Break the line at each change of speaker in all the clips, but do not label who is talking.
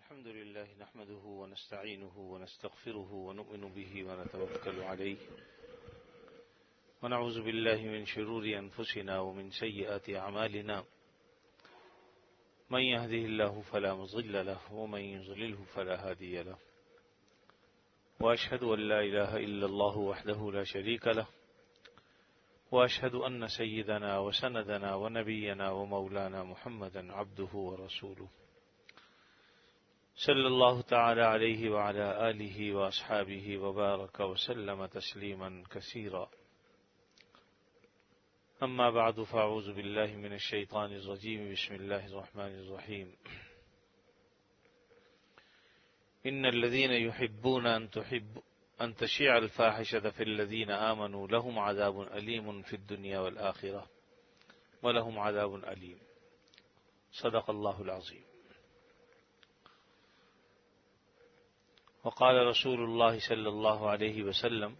الحمد لله نحمده ونستعينه ونستغفره ونؤمن به ونتوكل عليه ونعوذ بالله من شرور أنفسنا ومن سيئات أعمالنا من يهده الله فلا مضل له ومن يضلله فلا هادي له وأشهد أن لا إله إلا الله وحده لا شريك له وأشهد أن سيدنا وسندنا ونبينا ومولانا محمدا عبده ورسوله صلی اللہ تعالی علیہ وعلى آلہ واصحابہ وبارک وسلم تسلیما کثیرا اما بعد فاعوذ باللہ من الشیطان الرجیم بسم اللہ الرحمن الرحیم ان الذین یحبون ان تشیع الفاحشة فی الذین آمنوا لهم عذاب علیم فی الدنیا والآخرہ ولهم عذاب علیم صدق اللہ العظیم وقال رسول اللہ صلی اللہ علیہ وسلم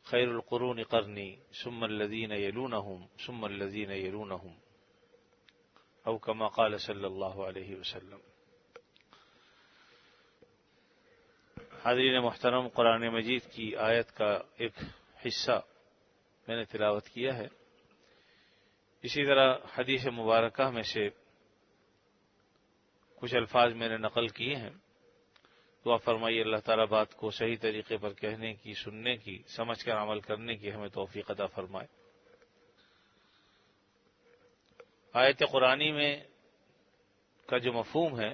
خیر القرون قرنی ثم الذین یلونہم ثم الذین یلونہم او کما قال صلی اللہ علیہ وسلم۔ حاضرین محترم، قرآن مجید کی آیت کا ایک حصہ میں نے تلاوت کیا ہے، اسی طرح حدیث مبارکہ میں سے کچھ الفاظ میں نے نقل کیے ہیں۔ دعا فرمائیے اللہ تعالیٰ بات کو صحیح طریقے پر کہنے کی، سننے کی، سمجھ کر عمل کرنے کی ہمیں توفیق عطا فرمائے۔ آیت قرآنی میں کا جو مفہوم ہے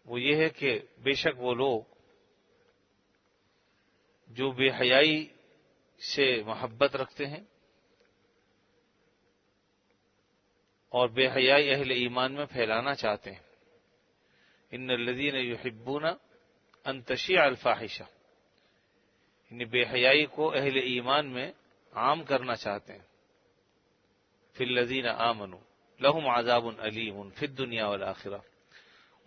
وہ یہ ہے کہ بے شک وہ لوگ جو بے حیائی سے محبت رکھتے ہیں اور بے حیائی اہل ایمان میں پھیلانا چاہتے ہیں، ان الذین یحبون ان تشیع الفاحشہ، یعنی بے حیائی کو اہل ایمان میں عام کرنا چاہتے ہیں، فی الذین آمنوا لہم عذاب علیم فی الدنیا والآخرہ،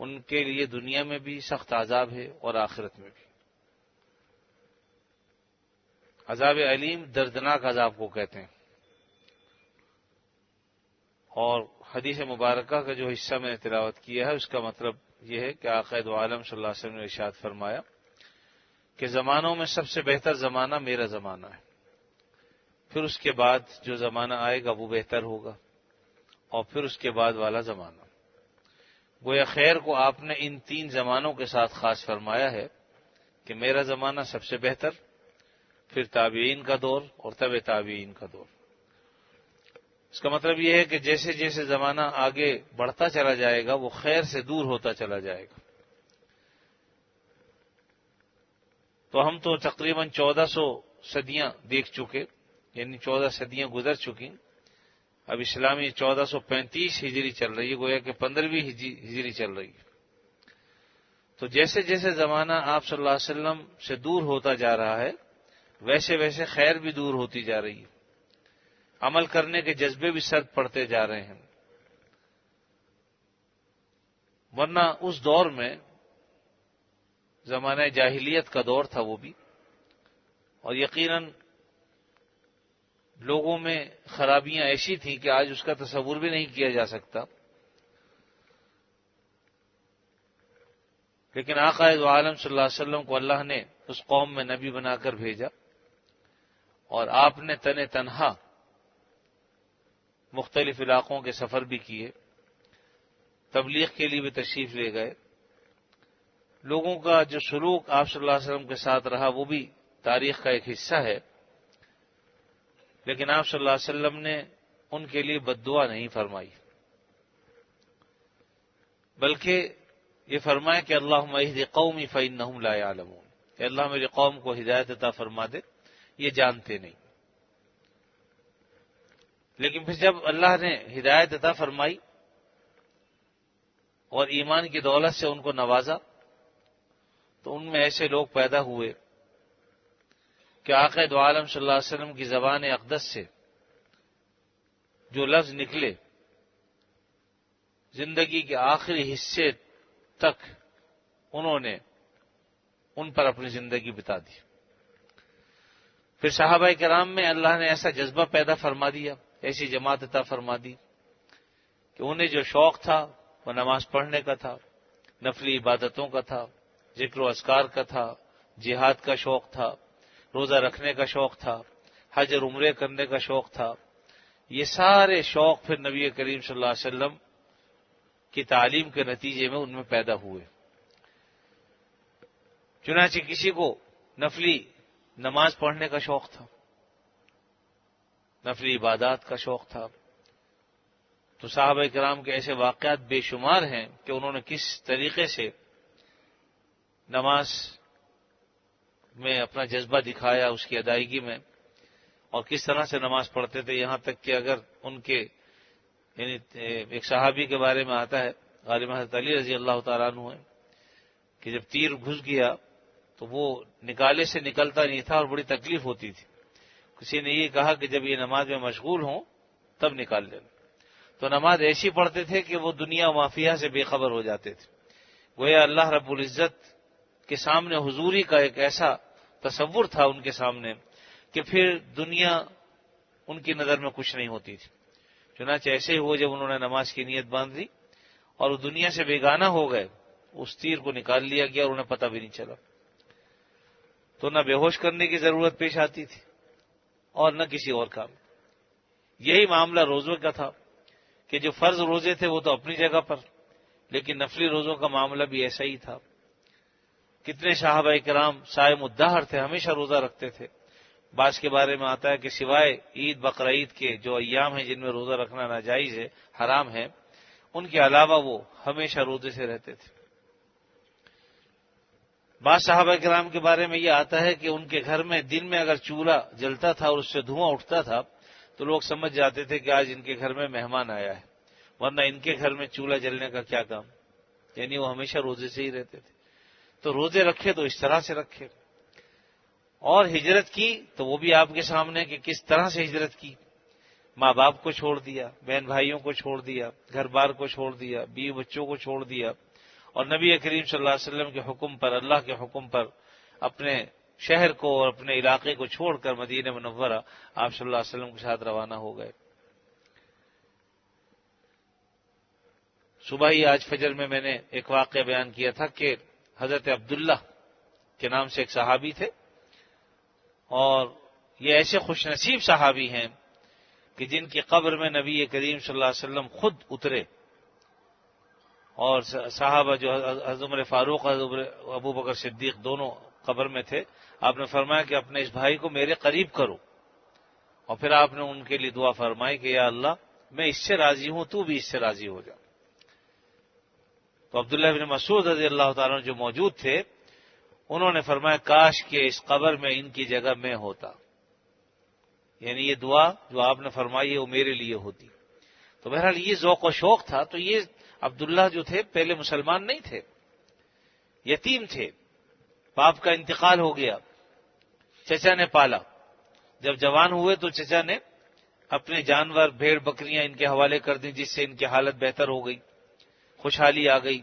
ان کے لیے دنیا میں بھی سخت عذاب ہے اور آخرت میں بھی۔ عذاب علیم دردناک عذاب کو کہتے ہیں، اور حدیث مبارکہ کا جو حصہ میں نے تلاوت کیا ہے اس کا مطلب یہ ہے کہ آقا دو عالم صلی اللہ علیہ وسلم نے ارشاد فرمایا کہ زمانوں میں سب سے بہتر زمانہ میرا زمانہ ہے، پھر اس کے بعد جو زمانہ آئے گا وہ بہتر ہوگا، اور پھر اس کے بعد والا زمانہ۔ گویا خیر کو آپ نے ان تین زمانوں کے ساتھ خاص فرمایا ہے کہ میرا زمانہ سب سے بہتر، پھر تابعین کا دور اور تبع تابعین کا دور۔ اس کا مطلب یہ ہے کہ جیسے جیسے زمانہ آگے بڑھتا چلا جائے گا وہ خیر سے دور ہوتا چلا جائے گا۔ تو ہم تو تقریباً 1400 صدیاں دیکھ چکے، یعنی 14 صدیاں گزر چکی، اب اسلامی 1435 ہجری چل رہی ہے، گویا کہ 15ویں ہجری چل رہی ہے۔ تو جیسے جیسے زمانہ آپ صلی اللہ علیہ وسلم سے دور ہوتا جا رہا ہے ویسے ویسے خیر بھی دور ہوتی جا رہی ہے، عمل کرنے کے جذبے بھی سرد پڑتے جا رہے ہیں، ورنہ اس دور میں زمانہ جاہلیت کا دور تھا وہ بھی، اور یقیناً لوگوں میں خرابیاں ایسی تھیں کہ آج اس کا تصور بھی نہیں کیا جا سکتا۔ لیکن آقا دو عالم صلی اللہ علیہ وسلم کو اللہ نے اس قوم میں نبی بنا کر بھیجا، اور آپ نے تنہا مختلف علاقوں کے سفر بھی کیے، تبلیغ کے لیے بھی تشریف لے گئے۔ لوگوں کا جو سلوک آپ صلی اللہ علیہ وسلم کے ساتھ رہا وہ بھی تاریخ کا ایک حصہ ہے، لیکن آپ صلی اللہ علیہ وسلم نے ان کے لیے بد دعا نہیں فرمائی، بلکہ یہ فرمایا کہ اللہم اہد قومی فإنہم لا یعلمون، کہ اللہ میری قوم کو ہدایت عطا فرما دے، یہ جانتے نہیں۔ لیکن پھر جب اللہ نے ہدایت عطا فرمائی اور ایمان کی دولت سے ان کو نوازا تو ان میں ایسے لوگ پیدا ہوئے کہ آقا دو عالم صلی اللہ علیہ وسلم کی زبان اقدس سے جو لفظ نکلے زندگی کے آخری حصے تک انہوں نے ان پر اپنی زندگی بتا دی۔ پھر صحابہ کرام میں اللہ نے ایسا جذبہ پیدا فرما دیا، ایسی جماعت عطا فرما دی کہ انہیں جو شوق تھا وہ نماز پڑھنے کا تھا، نفلی عبادتوں کا تھا، ذکر و اذکار کا تھا، جہاد کا شوق تھا، روزہ رکھنے کا شوق تھا، حج اور عمرے کرنے کا شوق تھا۔ یہ سارے شوق پھر نبی کریم صلی اللہ علیہ وسلم کی تعلیم کے نتیجے میں ان میں پیدا ہوئے۔ چنانچہ کسی کو نفلی نماز پڑھنے کا شوق تھا، نفلی عبادات کا شوق تھا، تو صحابہ کرام کے ایسے واقعات بے شمار ہیں کہ انہوں نے کس طریقے سے نماز میں اپنا جذبہ دکھایا، اس کی ادائیگی میں، اور کس طرح سے نماز پڑھتے تھے، یہاں تک کہ اگر ان کے یعنی ایک صحابی کے بارے میں آتا ہے، غالب حضرت علی رضی اللہ تعالیٰ عنہ ہے، کہ جب تیر گھس گیا تو وہ نکالے سے نکلتا نہیں تھا اور بڑی تکلیف ہوتی تھی۔ کسی نے یہ کہا کہ جب یہ نماز میں مشغول ہوں تب نکال لینا، تو نماز ایسی پڑھتے تھے کہ وہ دنیا و مافیہ سے بے خبر ہو جاتے تھے، گویا اللہ رب العزت کے سامنے حضوری کا ایک ایسا تصور تھا ان کے سامنے کہ پھر دنیا ان کی نظر میں کچھ نہیں ہوتی تھی۔ چنانچہ ایسے ہی ہوا جب انہوں نے نماز کی نیت باندھ دی اور وہ دنیا سے بیگانہ ہو گئے، اس تیر کو نکال لیا گیا اور انہیں پتہ بھی نہیں چلا، تو نہ بے ہوش کرنے کی ضرورت پیش آتی تھی اور نہ کسی اور کام۔ یہی معاملہ روزوں کا تھا کہ جو فرض روزے تھے وہ تو اپنی جگہ پر، لیکن نفلی روزوں کا معاملہ بھی ایسا ہی تھا۔ کتنے صحابہ کرام صائم الدہر تھے، ہمیشہ روزہ رکھتے تھے۔ بعض کے بارے میں آتا ہے کہ سوائے عید بقرعید کے جو ایام ہیں جن میں روزہ رکھنا ناجائز ہے، حرام ہے، ان کے علاوہ وہ ہمیشہ روزے سے رہتے تھے۔ بعض صحابہ کرام کے بارے میں یہ آتا ہے کہ ان کے گھر میں دن میں اگر چولہا جلتا تھا اور اس سے دھواں اٹھتا تھا تو لوگ سمجھ جاتے تھے کہ آج ان کے گھر میں مہمان آیا ہے، ورنہ ان کے گھر میں چولہا جلنے کا کیا کام، یعنی وہ ہمیشہ روزے سے ہی رہتے تھے۔ تو روزے رکھے تو اس طرح سے رکھے، اور ہجرت کی تو وہ بھی آپ کے سامنے کہ کس طرح سے ہجرت کی، ماں باپ کو چھوڑ دیا، بہن بھائیوں کو چھوڑ دیا، گھر بار کو چھوڑ دیا، بیوی بچوں کو چھوڑ دیا، اور نبی کریم صلی اللہ علیہ وسلم کے حکم پر، اللہ کے حکم پر اپنے شہر کو اور اپنے علاقے کو چھوڑ کر مدینہ منورہ آپ صلی اللہ علیہ وسلم کے ساتھ روانہ ہو گئے۔ صبح ہی آج فجر میں نے ایک واقعہ بیان کیا تھا کہ حضرت عبداللہ کے نام سے ایک صحابی تھے، اور یہ ایسے خوش نصیب صحابی ہیں کہ جن کی قبر میں نبی کریم صلی اللہ علیہ وسلم خود اترے، اور صحابہ جو حضرت عمر فاروق، حضرت ابو بکر صدیق دونوں قبر میں تھے، آپ نے فرمایا کہ اپنے اس بھائی کو میرے قریب کرو، اور پھر آپ نے ان کے لیے دعا فرمائی کہ یا اللہ میں اس سے راضی ہوں، تو بھی اس سے راضی ہو جا۔ تو عبداللہ بن مسعود رضی اللہ تعالیٰ جو موجود تھے انہوں نے فرمایا کاش کہ اس قبر میں ان کی جگہ میں ہوتا، یعنی یہ دعا جو آپ نے فرمائی ہے وہ میرے لیے ہوتی۔ تو بہرحال یہ ذوق و شوق تھا۔ تو یہ عبداللہ جو تھے پہلے مسلمان نہیں تھے، یتیم تھے، باپ کا انتقال ہو گیا، چچا نے پالا، جب جوان ہوئے تو چچا نے اپنے جانور بھیڑ بکریاں ان کے حوالے کر دیں، جس سے ان کی حالت بہتر ہو گئی، خوشحالی آ گئی،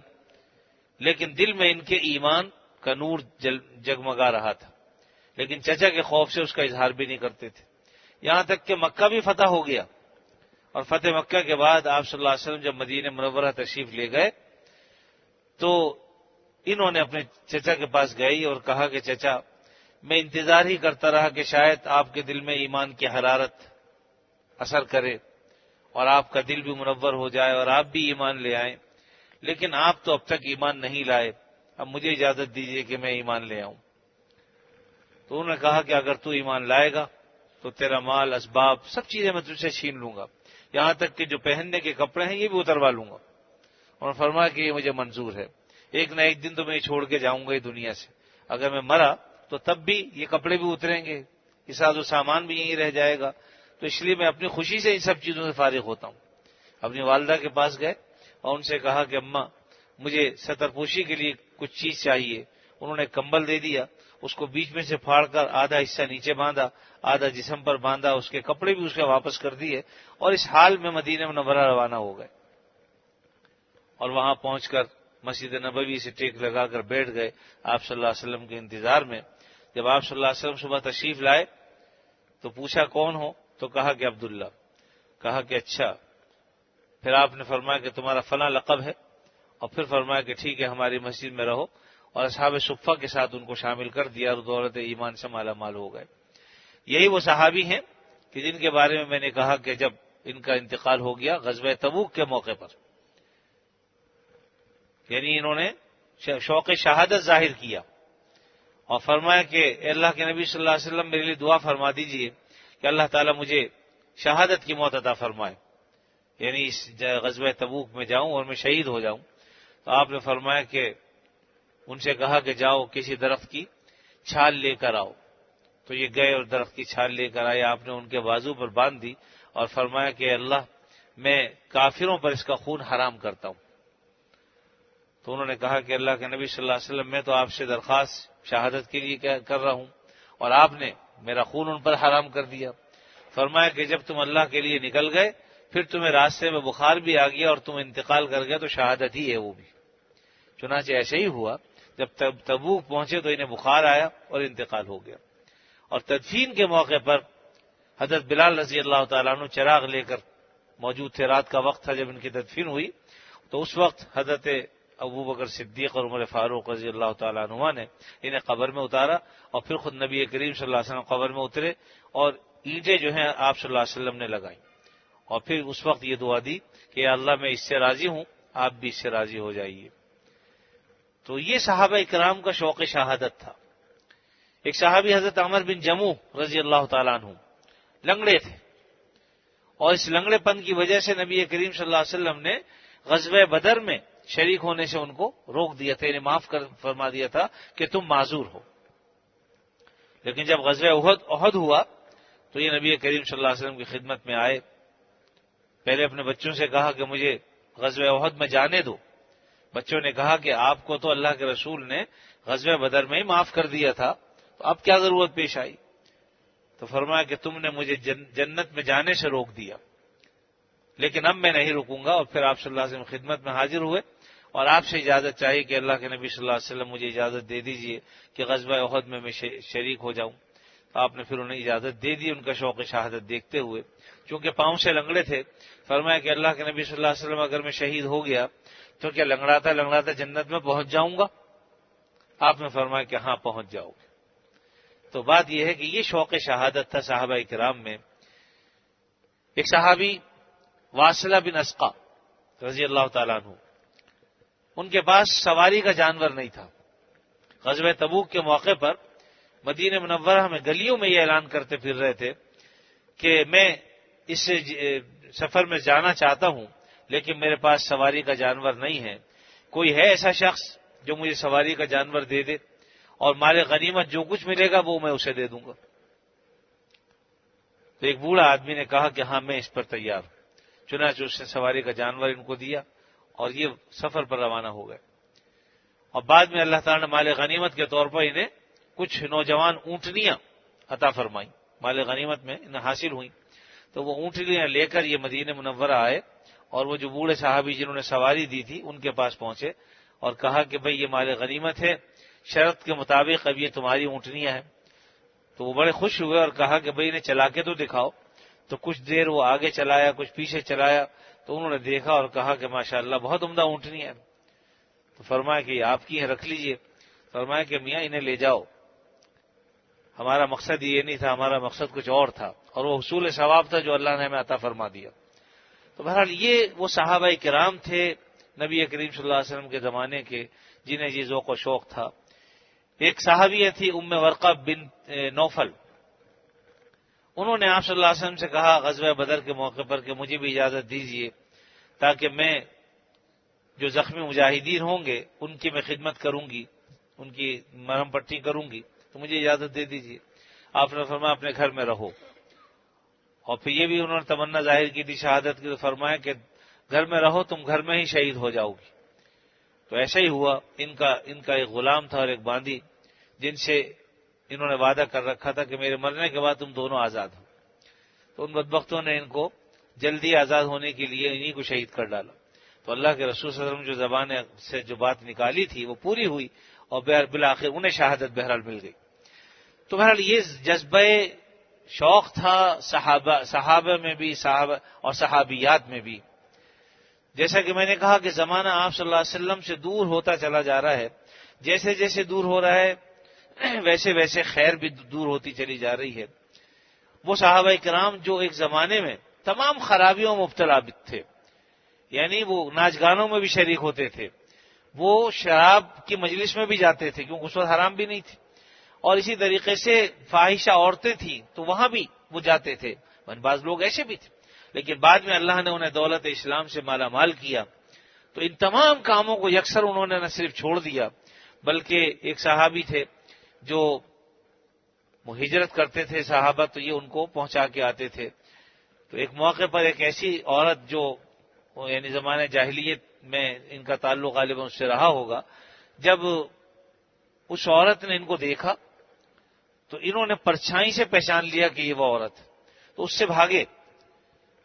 لیکن دل میں ان کے ایمان کا نور جگمگا رہا تھا، لیکن چچا کے خوف سے اس کا اظہار بھی نہیں کرتے تھے۔ یہاں تک کہ مکہ بھی فتح ہو گیا، اور فتح مکہ کے بعد آپ صلی اللہ علیہ وسلم جب مدینہ منورہ تشریف لے گئے تو انہوں نے اپنے چچا کے پاس گئی اور کہا کہ چچا میں انتظار ہی کرتا رہا کہ شاید آپ کے دل میں ایمان کی حرارت اثر کرے اور آپ کا دل بھی منور ہو جائے اور آپ بھی ایمان لے آئیں، لیکن آپ تو اب تک ایمان نہیں لائے، اب مجھے اجازت دیجیے کہ میں ایمان لے آؤں۔ تو انہوں نے کہا کہ اگر تو ایمان لائے گا تو تیرا مال، اسباب، سب چیزیں میں تجھ سے چھین لوں گا، یہاں تک کہ جو پہننے کے کپڑے ہیں یہ بھی اتروا لوں گا۔ اور فرمایا کہ یہ مجھے منظور ہے، ایک نہ ایک دن تو میں چھوڑ کے جاؤں گا یہ دنیا سے، اگر میں مرا تو تب بھی یہ کپڑے بھی اتریں گے، یہ ساز و سامان بھی یہیں رہ جائے گا، تو اس لیے میں اپنی خوشی سے ان سب چیزوں سے فارغ ہوتا ہوں۔ اپنی والدہ کے پاس گئے اور ان سے کہا کہ اماں مجھے ستر پوشی کے لیے کچھ چیز چاہیے۔ انہوں نے کمبل دے دیا، اس کو بیچ میں سے پھاڑ کر آدھا حصہ نیچے باندھا، آدھا جسم پر باندھا، اس کے کپڑے بھی اس کے واپس کر دیے، اور اس حال میں مدینہ منورہ روانہ ہو گئے، اور وہاں پہنچ کر مسجد نبوی سے ٹیک لگا کر بیٹھ گئے آپ صلی اللہ علیہ وسلم کے انتظار میں۔ جب آپ صلی اللہ علیہ وسلم صبح تشریف لائے تو پوچھا کون ہو، تو کہا کہ عبداللہ۔ کہا کہ اچھا، پھر آپ نے فرمایا کہ تمہارا فلاں لقب ہے؟ اور پھر فرمایا کہ ٹھیک ہے ہماری مسجد میں رہو، اور اصحاب صفہ کے ساتھ ان کو شامل کر دیا اور دولت ایمان سے مالا مال ہو گئے۔ یہی وہ صحابی ہیں کہ جن کے بارے میں نے کہا کہ جب ان کا انتقال ہو گیا غزوہ تبوک کے موقع پر، یعنی انہوں نے شوق شہادت ظاہر کیا اور فرمایا کہ اے اللہ کے نبی صلی اللہ علیہ وسلم میرے لیے دعا فرما دیجئے کہ اللہ تعالیٰ مجھے شہادت کی موت عطا فرمائے، یعنی اس غزوہ تبوک میں جاؤں اور میں شہید ہو جاؤں۔ تو آپ نے فرمایا کہ ان سے کہا کہ جاؤ کسی درخت کی چھال لے کر آؤ، تو یہ گئے اور درخت کی چھال لے کر آئے، آپ نے ان کے بازو پر باندھ دی اور فرمایا کہ اللہ میں کافروں پر اس کا خون حرام کرتا ہوں۔ تو انہوں نے کہا کہ اللہ کے نبی صلی اللہ علیہ وسلم میں تو آپ سے درخواست شہادت کے لیے کر رہا ہوں اور آپ نے میرا خون ان پر حرام کر دیا۔ فرمایا کہ جب تم اللہ کے لیے نکل گئے پھر تمہیں راستے میں بخار بھی آ گیا اور تم انتقال کر گئے تو شہادت ہی ہے وہ بھی۔ چنانچہ ایسے ہی ہوا، جب تبوک پہنچے تو انہیں بخار آیا اور انتقال ہو گیا۔ اور تدفین کے موقع پر حضرت بلال رضی اللہ تعالیٰ عنہ چراغ لے کر موجود تھے، رات کا وقت تھا جب ان کی تدفین ہوئی، تو اس وقت حضرت ابوبکر صدیق اور عمر فاروق رضی اللہ تعالیٰ عنہما نے انہیں قبر میں اتارا اور پھر خود نبی کریم صلی اللہ علیہ وسلم قبر میں اترے اور اینٹیں جو ہیں آپ صلی اللہ علیہ وسلم نے لگائیں، اور پھر اس وقت یہ دعا دی کہ اللہ میں اس سے راضی ہوں، آپ بھی اس سے راضی ہو جائیے۔ تو یہ صحابہ کرام کا شوق شہادت تھا۔ ایک صحابی حضرت عمر بن جموح رضی اللہ تعالیٰ عنہ لنگڑے تھے، اور اس لنگڑے پن کی وجہ سے نبی کریم صلی اللہ علیہ وسلم نے غزوہ بدر میں شریک ہونے سے ان کو روک دیا تھا، انہیں معاف فرما دیا تھا کہ تم معذور ہو۔ لیکن جب غزوہ احد ہوا تو یہ نبی کریم صلی اللہ علیہ وسلم کی خدمت میں آئے، پہلے اپنے بچوں سے کہا کہ مجھے غزوہ احد میں جانے دو۔ بچوں نے کہا کہ آپ کو تو اللہ کے رسول نے غزوہ بدر میں ہی معاف کر دیا تھا، تو اب کیا ضرورت پیش آئی؟ تو فرمایا کہ تم نے مجھے جنت میں جانے سے روک دیا، لیکن اب میں نہیں رکوں گا۔ اور پھر آپ صلی اللہ علیہ وسلم خدمت میں حاضر ہوئے اور آپ سے اجازت چاہیے کہ اللہ کے نبی صلی اللہ علیہ وسلم مجھے اجازت دے دیجئے کہ غزوہ احد میں شریک ہو جاؤں۔ تو آپ نے پھر انہیں اجازت دے دی، ان کا شوق شہادت دیکھتے ہوئے، چونکہ پاؤں سے لنگڑے تھے۔ فرمایا کہ اللہ کے نبی صلی اللہ علیہ وسلم اگر میں شہید ہو گیا تو کیا لنگڑاتا جنت میں پہنچ جاؤں گا؟ آپ نے فرمایا کہ ہاں پہنچ جاؤ گے۔ تو بات یہ ہے کہ یہ شوق شہادت تھا صحابہ کرام میں۔ ایک صحابی واصلہ بن اسقا رضی اللہ تعالیٰ عنہ، ان کے پاس سواری کا جانور نہیں تھا۔ غزوہ تبوک کے موقع پر مدینہ منورہ میں گلیوں میں یہ اعلان کرتے پھر رہے تھے کہ میں اس سفر میں جانا چاہتا ہوں لیکن میرے پاس سواری کا جانور نہیں ہے، کوئی ہے ایسا شخص جو مجھے سواری کا جانور دے دے اور مال غنیمت جو کچھ ملے گا وہ میں اسے دے دوں گا۔ تو ایک بوڑھا آدمی نے کہا کہ ہاں میں اس پر تیار ہوں۔ چنانچہ اس نے سواری کا جانور ان کو دیا اور یہ سفر پر روانہ ہو گئے، اور بعد میں اللہ تعالیٰ نے مال غنیمت کے طور پر انہیں کچھ نوجوان اونٹنیاں عطا فرمائیں، مال غنیمت میں انہیں حاصل ہوئیں۔ تو وہ اونٹنیاں لے کر یہ مدینہ منورہ آئے اور وہ جو بوڑھے صحابی جنہوں نے سواری دی تھی ان کے پاس پہنچے اور کہا کہ بھئی یہ مال غنیمت ہے، شرط کے مطابق اب یہ تمہاری اونٹنیاں ہیں۔ تو وہ بڑے خوش ہوئے اور کہا کہ بھئی انہیں چلا کے تو دکھاؤ۔ تو کچھ دیر وہ آگے چلایا، کچھ پیچھے چلایا، تو انہوں نے دیکھا اور کہا کہ ماشاءاللہ بہت عمدہ اونٹنی ہے۔ تو فرمایا کہ یہ آپ کی ہیں، رکھ لیجئے۔ فرمایا کہ میاں انہیں لے جاؤ، ہمارا مقصد یہ نہیں تھا، ہمارا مقصد کچھ اور تھا، اور وہ حصول ثواب تھا جو اللہ نے ہمیں عطا فرما دیا۔ تو بہرحال یہ وہ صحابہ کرام تھے نبی کریم صلی اللہ علیہ وسلم کے زمانے کے جنہیں یہ ذوق و شوق تھا۔ ایک صحابیہ تھی ام ورقہ بن نوفل، انہوں نے آپ صلی اللہ علیہ وسلم سے کہا غزوہ بدر کے موقع پر کہ مجھے بھی اجازت دیجیے تاکہ میں جو زخمی مجاہدین ہوں گے ان کی میں خدمت کروں گی، ان کی مرہم پٹی کروں گی، تو مجھے اجازت دے دیجیے۔ آپ نے فرمایا اپنے گھر میں رہو، اور پھر یہ بھی انہوں نے تمنا ظاہر کی تھی شہادت کی، تو فرمایا کہ گھر میں رہو، تم گھر میں ہی شہید ہو جاؤ گی۔ تو ایسا ہی ہوا، ان کا ایک غلام تھا اور ایک باندی جن سے انہوں نے وعدہ کر رکھا تھا کہ میرے مرنے کے بعد تم دونوں آزاد ہو۔ تو ان بدبختوں نے ان کو جلدی آزاد ہونے کے لیے انہی کو شہید کر ڈالا۔ تو اللہ کے رسول صلی اللہ علیہ وسلم جو زبان سے جو بات نکالی تھی وہ پوری ہوئی، اور بالآخر انہیں شہادت بہرحال مل گئی۔ تو بہرحال یہ جذبہ شوق تھا صحابہ میں بھی، صحابہ اور صحابیات میں بھی۔ جیسا کہ میں نے کہا کہ زمانہ آپ صلی اللہ علیہ وسلم سے دور ہوتا چلا جا رہا ہے، جیسے جیسے دور ہو رہا ہے ویسے ویسے خیر بھی دور ہوتی چلی جا رہی ہے۔ وہ صحابہ کرام جو ایک زمانے میں تمام خرابیوں میں مبتلا تھے، یعنی وہ ناچ گانوں میں بھی شریک ہوتے تھے، وہ شراب کی مجلس میں بھی جاتے تھے کیونکہ اس وقت حرام بھی نہیں تھی، اور اسی طریقے سے فاحشہ عورتیں تھیں تو وہاں بھی وہ جاتے تھے، بعض لوگ ایسے بھی تھے، لیکن بعد میں اللہ نے انہیں دولت اسلام سے مالا مال کیا تو ان تمام کاموں کو یکسر انہوں نے نہ صرف چھوڑ دیا بلکہ ایک صحابی تھے جو وہ ہجرت کرتے تھے صحابہ تو یہ ان کو پہنچا کے آتے تھے، تو ایک موقع پر ایک ایسی عورت جو یعنی زمانہ جاہلیت میں ان کا تعلق غالباً اس سے رہا ہوگا، جب اس عورت نے ان کو دیکھا تو انہوں نے پرچھائی سے پہچان لیا کہ یہ وہ عورت ہے، تو اس سے بھاگے،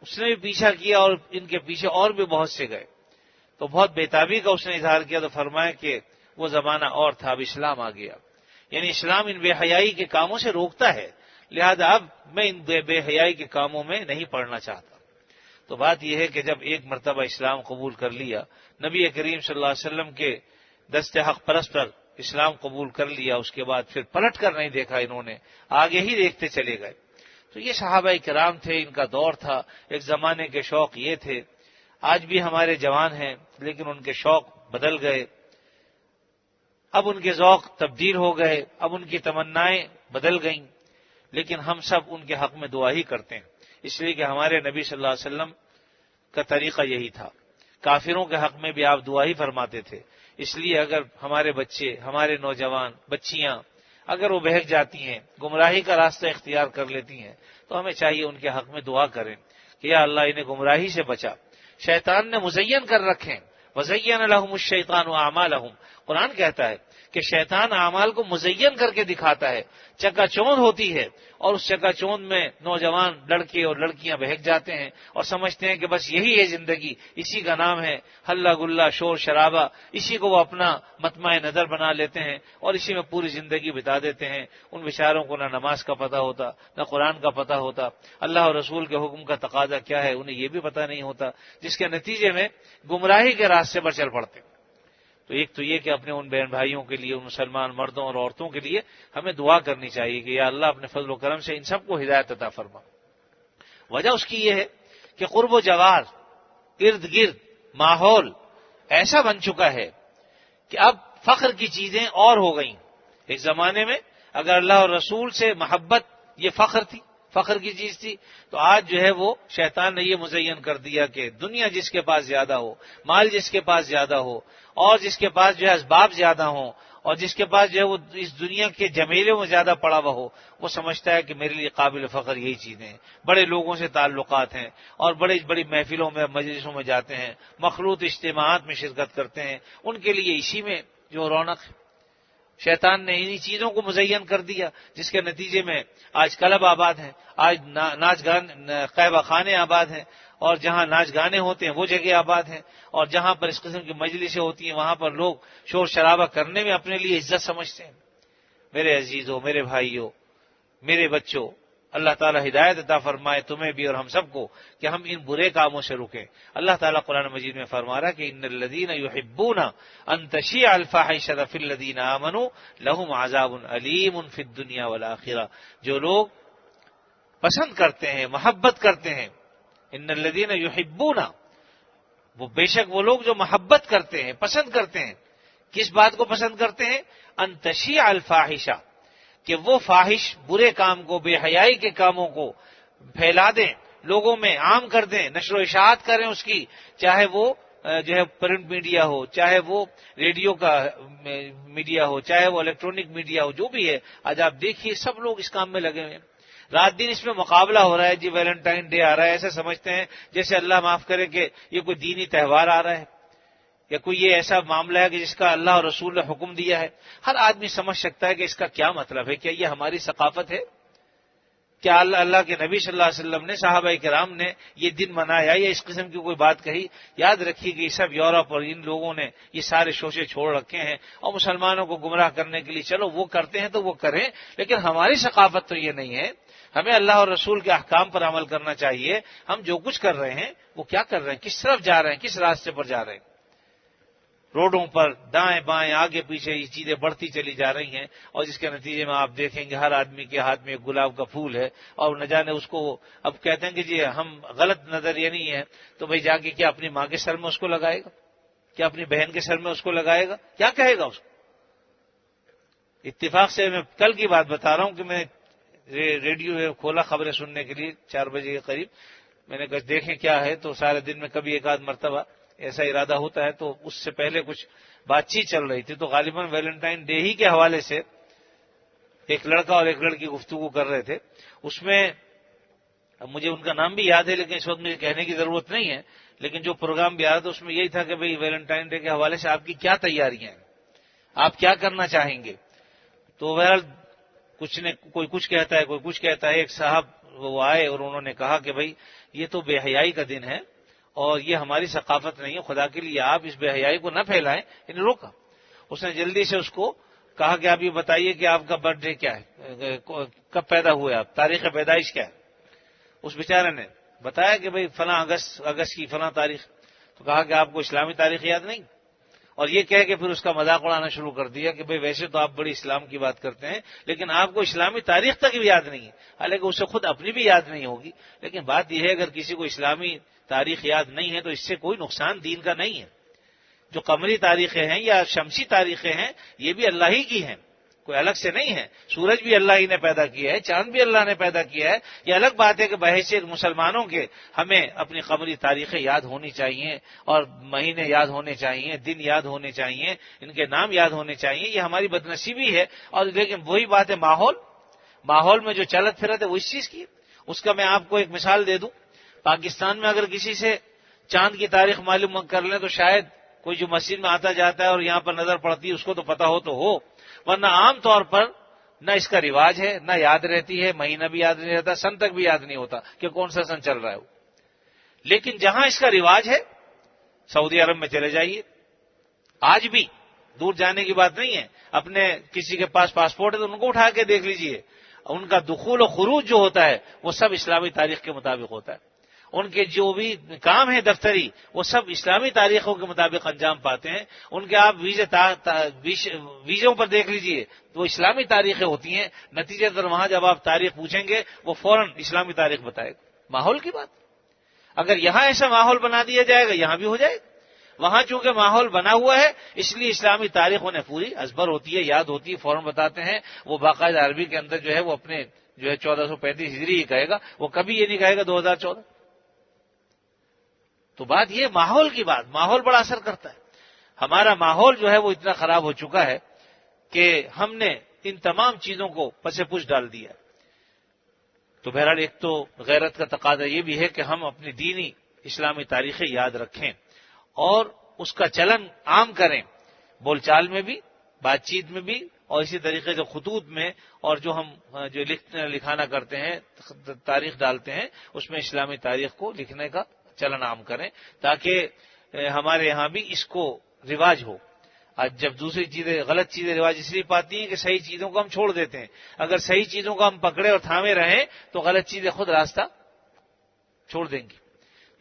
اس نے بھی پیچھا کیا اور ان کے پیچھے اور بھی بہت سے گئے، تو بہت بےتابی کا اس نے اظہار کیا تو فرمایا کہ وہ زمانہ اور تھا، اب اسلام آ گیا، یعنی اسلام ان بے حیائی کے کاموں سے روکتا ہے، لہذا اب میں ان بے حیائی کے کاموں میں نہیں پڑنا چاہتا۔ تو بات یہ ہے کہ جب ایک مرتبہ اسلام قبول کر لیا، نبی کریم صلی اللہ علیہ وسلم کے دست حق پرست پر اسلام قبول کر لیا، اس کے بعد پھر پلٹ کر نہیں دیکھا انہوں نے، آگے ہی دیکھتے چلے گئے۔ تو یہ صحابہ کرام تھے، ان کا دور تھا، ایک زمانے کے شوق یہ تھے۔ آج بھی ہمارے جوان ہیں لیکن ان کے شوق بدل گئے، اب ان کے ذوق تبدیل ہو گئے، اب ان کی تمنائیں بدل گئیں، لیکن ہم سب ان کے حق میں دعا ہی کرتے ہیں، اس لیے کہ ہمارے نبی صلی اللہ علیہ وسلم کا طریقہ یہی تھا، کافروں کے حق میں بھی آپ دعا ہی فرماتے تھے۔ اس لیے اگر ہمارے بچے، ہمارے نوجوان بچیاں اگر وہ بہک جاتی ہیں، گمراہی کا راستہ اختیار کر لیتی ہیں، تو ہمیں چاہیے ان کے حق میں دعا کریں کہ یا اللہ انہیں گمراہی سے بچا۔ شیطان نے مزین کر رکھے، وزین لہم الشیطان اعمالہم، قرآن کہتا ہے کہ شیطان اعمال کو مزین کر کے دکھاتا ہے، چکا چوند ہوتی ہے، اور اس چکا چوند میں نوجوان لڑکے اور لڑکیاں بہک جاتے ہیں اور سمجھتے ہیں کہ بس یہی ہے زندگی، اسی کا نام ہے ہلہ گلہ شور شرابہ، اسی کو وہ اپنا مطمع نظر بنا لیتے ہیں اور اسی میں پوری زندگی بتا دیتے ہیں۔ ان بیچاروں کو نہ نماز کا پتہ ہوتا، نہ قرآن کا پتہ ہوتا، اللہ اور رسول کے حکم کا تقاضا کیا ہے انہیں یہ بھی پتہ نہیں ہوتا، جس کے نتیجے میں گمراہی کے راستے پر چل پڑتے۔ تو ایک تو یہ کہ اپنے ان بہن بھائیوں کے لیے، ان مسلمان مردوں اور عورتوں کے لیے ہمیں دعا کرنی چاہیے کہ یا اللہ اپنے فضل و کرم سے ان سب کو ہدایت عطا فرما۔ وجہ اس کی یہ ہے کہ قرب و جوار، ارد گرد ماحول ایسا بن چکا ہے کہ اب فخر کی چیزیں اور ہو گئیں۔ ایک زمانے میں اگر اللہ اور رسول سے محبت یہ فخر تھی، فخر کی چیز تھی، تو آج جو ہے وہ شیطان نے یہ مزین کر دیا کہ دنیا جس کے پاس زیادہ ہو، مال جس کے پاس زیادہ ہو، اور جس کے پاس جو ہے اسباب زیادہ ہوں، اور جس کے پاس جو ہے وہ اس دنیا کے جمیلوں میں زیادہ پڑا ہوا ہو، وہ سمجھتا ہے کہ میرے لیے قابل فخر یہی چیزیں ہیں، بڑے لوگوں سے تعلقات ہیں اور بڑی بڑی محفلوں میں مجلسوں میں جاتے ہیں، مخلوط اجتماعات میں شرکت کرتے ہیں، ان کے لیے اسی میں جو رونق ہے۔ شیطان نے انہی چیزوں کو مزین کر دیا جس کے نتیجے میں آج کلب آباد ہیں، آج ناچ گان قہوہ خانے آباد ہیں، اور جہاں ناچ گانے ہوتے ہیں وہ جگہ آباد ہیں، اور جہاں پر اس قسم کی مجلسیں ہوتی ہیں وہاں پر لوگ شور شرابہ کرنے میں اپنے لیے عزت سمجھتے ہیں۔ میرے عزیزوں، میرے بھائیوں، میرے بچوں، اللہ تعالیٰ ہدایت عطا فرمائے تمہیں بھی اور ہم سب کو کہ ہم ان برے کاموں سے رکیں۔ اللہ تعالیٰ قرآن مجید میں فرما رہا ہے کہ ان الذین یحبون ان تشیع الفاحشۃ فی الذین آمنوا لہم عذاب علیم فی الدنیا والآخرہ، جو لوگ پسند کرتے ہیں، محبت کرتے ہیں، ان الذین یحبون، وہ بے شک وہ لوگ جو محبت کرتے ہیں، پسند کرتے ہیں، کس بات کو پسند کرتے ہیں؟ ان تشیع الفاحشہ، کہ وہ فاحش برے کام کو، بے حیائی کے کاموں کو پھیلا دیں، لوگوں میں عام کر دیں، نشر و اشاعت کریں اس کی، چاہے وہ جو ہے پرنٹ میڈیا ہو، چاہے وہ ریڈیو کا میڈیا ہو، چاہے وہ الیکٹرانک میڈیا ہو، جو بھی ہے۔ آج آپ دیکھیے سب لوگ اس کام میں لگے ہوئے ہیں، رات دن اس میں مقابلہ ہو رہا ہے، جی ویلنٹائن ڈے آ رہا ہے، ایسا سمجھتے ہیں جیسے اللہ معاف کرے کہ یہ کوئی دینی تہوار آ رہا ہے یا کوئی یہ ایسا معاملہ ہے کہ جس کا اللہ اور رسول نے حکم دیا ہے۔ ہر آدمی سمجھ سکتا ہے کہ اس کا کیا مطلب ہے، کیا یہ ہماری ثقافت ہے؟ کیا اللہ کے نبی صلی اللہ علیہ وسلم نے، صحابہ کرام نے یہ دن منایا یا اس قسم کی کوئی بات کہی؟ یاد رکھیے کہ یہ سب یورپ اور ان لوگوں نے یہ سارے شوشے چھوڑ رکھے ہیں، اور مسلمانوں کو گمراہ کرنے کے لیے چلو وہ کرتے ہیں تو وہ کریں، لیکن ہماری ثقافت تو یہ نہیں ہے۔ ہمیں اللہ اور رسول کے احکام پر عمل کرنا چاہیے۔ ہم جو کچھ کر رہے ہیں وہ کیا کر رہے ہیں، کس طرف جا رہے ہیں، کس راستے پر جا رہے ہیں؟ روڈوں پر دائیں بائیں آگے پیچھے یہ چیزیں بڑھتی چلی جا رہی ہیں، اور جس کے نتیجے میں آپ دیکھیں گے ہر آدمی کے ہاتھ میں ایک گلاب کا پھول ہے، اور نہ جانے اس کو اب کہتے ہیں کہ جی ہم غلط نظریہ نہیں ہے تو بھائی جا کے کیا اپنی ماں کے سر میں اس کو لگائے گا، کیا اپنی بہن کے سر میں اس کو لگائے گا، کیا کہے گا اس کو؟ اتفاق سے میں کل کی بات بتا رہا ہوں کہ میں ریڈیو کھولا خبریں سننے کے لیے 4 بجے کے قریب، میں نے کہا دیکھیں کیا ہے، تو سارے دن میں کبھی ایک آدھ مرتبہ ایسا ارادہ ہوتا ہے، تو اس سے پہلے کچھ بات چیت چل رہی تھی، تو غالباً ویلنٹائن ڈے ہی کے حوالے سے ایک لڑکا اور ایک لڑکی گفتگو کر رہے تھے۔ اس میں اب مجھے ان کا نام بھی یاد ہے لیکن اس وقت مجھے کہنے کی ضرورت نہیں ہے، لیکن جو پروگرام بھی آ رہا تھا اس میں یہی تھا کہ بھئی ویلنٹائن ڈے کے حوالے سے آپ کی کیا تیاریاں ہیں، آپ کیا کرنا چاہیں گے؟ تو بہرحال کوئی کچھ کہتا ہے، کوئی کچھ کہتا ہے۔ ایک صاحب وہ آئے اور انہوں نے کہا کہ بھئی یہ تو بے حیائی کا دن ہے اور یہ ہماری ثقافت نہیں ہے، خدا کے لیے آپ اس بے حیائی کو نہ پھیلائیں۔ انہیں روکا، اس نے جلدی سے اس کو کہا کہ آپ یہ بتائیے کہ آپ کا برتھ ڈے کیا ہے، کب پیدا ہوئے آپ، تاریخ پیدائش کیا ہے؟ اس بیچارے نے بتایا کہ بھئی فلاں اگست کی فلاں تاریخ۔ تو کہا کہ آپ کو اسلامی تاریخ یاد نہیں؟ اور یہ کہہ کے پھر اس کا مذاق اڑانا شروع کر دیا کہ بھئی ویسے تو آپ بڑی اسلام کی بات کرتے ہیں لیکن آپ کو اسلامی تاریخ تک بھی یاد نہیں ہے، حالانکہ اسے خود اپنی بھی یاد نہیں ہوگی۔ لیکن بات یہ ہے اگر کسی کو اسلامی تاریخ یاد نہیں ہے تو اس سے کوئی نقصان دین کا نہیں ہے۔ جو قمری تاریخیں ہیں یا شمسی تاریخیں ہیں یہ بھی اللہ ہی کی ہیں، کوئی الگ سے نہیں ہے۔ سورج بھی اللہ ہی نے پیدا کیا ہے، چاند بھی اللہ نے پیدا کیا ہے۔ یہ الگ بات ہے کہ بحیثیت مسلمانوں کے ہمیں اپنی قمری تاریخیں یاد ہونی چاہیے اور مہینے یاد ہونے چاہیے، دن یاد ہونے چاہیے، ان کے نام یاد ہونے چاہیے۔ یہ ہماری بدنصیبی ہے۔ اور لیکن وہی بات ہے ماحول میں جو چلت پھرت ہے وہ اس چیز کی ہے۔ اس کا میں آپ کو ایک مثال دے دوں۔ پاکستان میں اگر کسی سے چاند کی تاریخ معلوم کر لیں تو شاید کوئی جو مسجد میں آتا جاتا ہے اور یہاں پر نظر پڑتی ہے اس کو تو پتا ہو تو ہو، ورنہ عام طور پر نہ اس کا رواج ہے، نہ یاد رہتی ہے، مہینہ بھی یاد نہیں رہتا، سن تک بھی یاد نہیں ہوتا کہ کون سا سن چل رہا ہے وہ۔ لیکن جہاں اس کا رواج ہے، سعودی عرب میں چلے جائیے، آج بھی دور جانے کی بات نہیں ہے، اپنے کسی کے پاس پاسپورٹ ہے تو ان کو اٹھا کے دیکھ لیجئے، ان کا دخول و خروج جو ہوتا ہے وہ سب اسلامی تاریخ کے مطابق ہوتا ہے۔ ان کے جو بھی کام ہیں دفتری وہ سب اسلامی تاریخوں کے مطابق انجام پاتے ہیں۔ ان کے آپ ویزوں پر دیکھ لیجئے تو وہ اسلامی تاریخیں ہوتی ہیں، نتیجے پر وہاں جب آپ تاریخ پوچھیں گے وہ فوراً اسلامی تاریخ بتائے گا۔ ماحول کی بات، اگر یہاں ایسا ماحول بنا دیا جائے گا یہاں بھی ہو جائے گا۔ وہاں چونکہ ماحول بنا ہوا ہے اس لیے اسلامی تاریخ انہیں پوری ازبر ہوتی ہے، یاد ہوتی ہے، فوراً بتاتے ہیں۔ وہ باقاعدہ عربی کے اندر جو ہے وہ اپنے جو ہے 1435 ہجری ہی کہے گا، وہ کبھی یہ نہیں کہے گا 2014۔ تو بات یہ ماحول کی بات، ماحول بڑا اثر کرتا ہے۔ ہمارا ماحول جو ہے وہ اتنا خراب ہو چکا ہے کہ ہم نے ان تمام چیزوں کو پس پش ڈال دیا۔ تو بہرحال ایک تو غیرت کا تقاضا یہ بھی ہے کہ ہم اپنی دینی اسلامی تاریخیں یاد رکھیں اور اس کا چلن عام کریں، بول چال میں بھی، بات چیت میں بھی، اور اسی طریقے سے خطوط میں، اور جو ہم جو لکھانا کرتے ہیں، تاریخ ڈالتے ہیں، اس میں اسلامی تاریخ کو لکھنے کا چلن عام کریں تاکہ ہمارے یہاں بھی اس کو رواج ہو۔ آج جب دوسری چیزیں غلط چیزیں رواج اس لیے پاتی ہیں کہ صحیح چیزوں کو ہم چھوڑ دیتے ہیں، اگر صحیح چیزوں کو ہم پکڑے اور تھامے رہیں تو غلط چیزیں خود راستہ چھوڑ دیں گی۔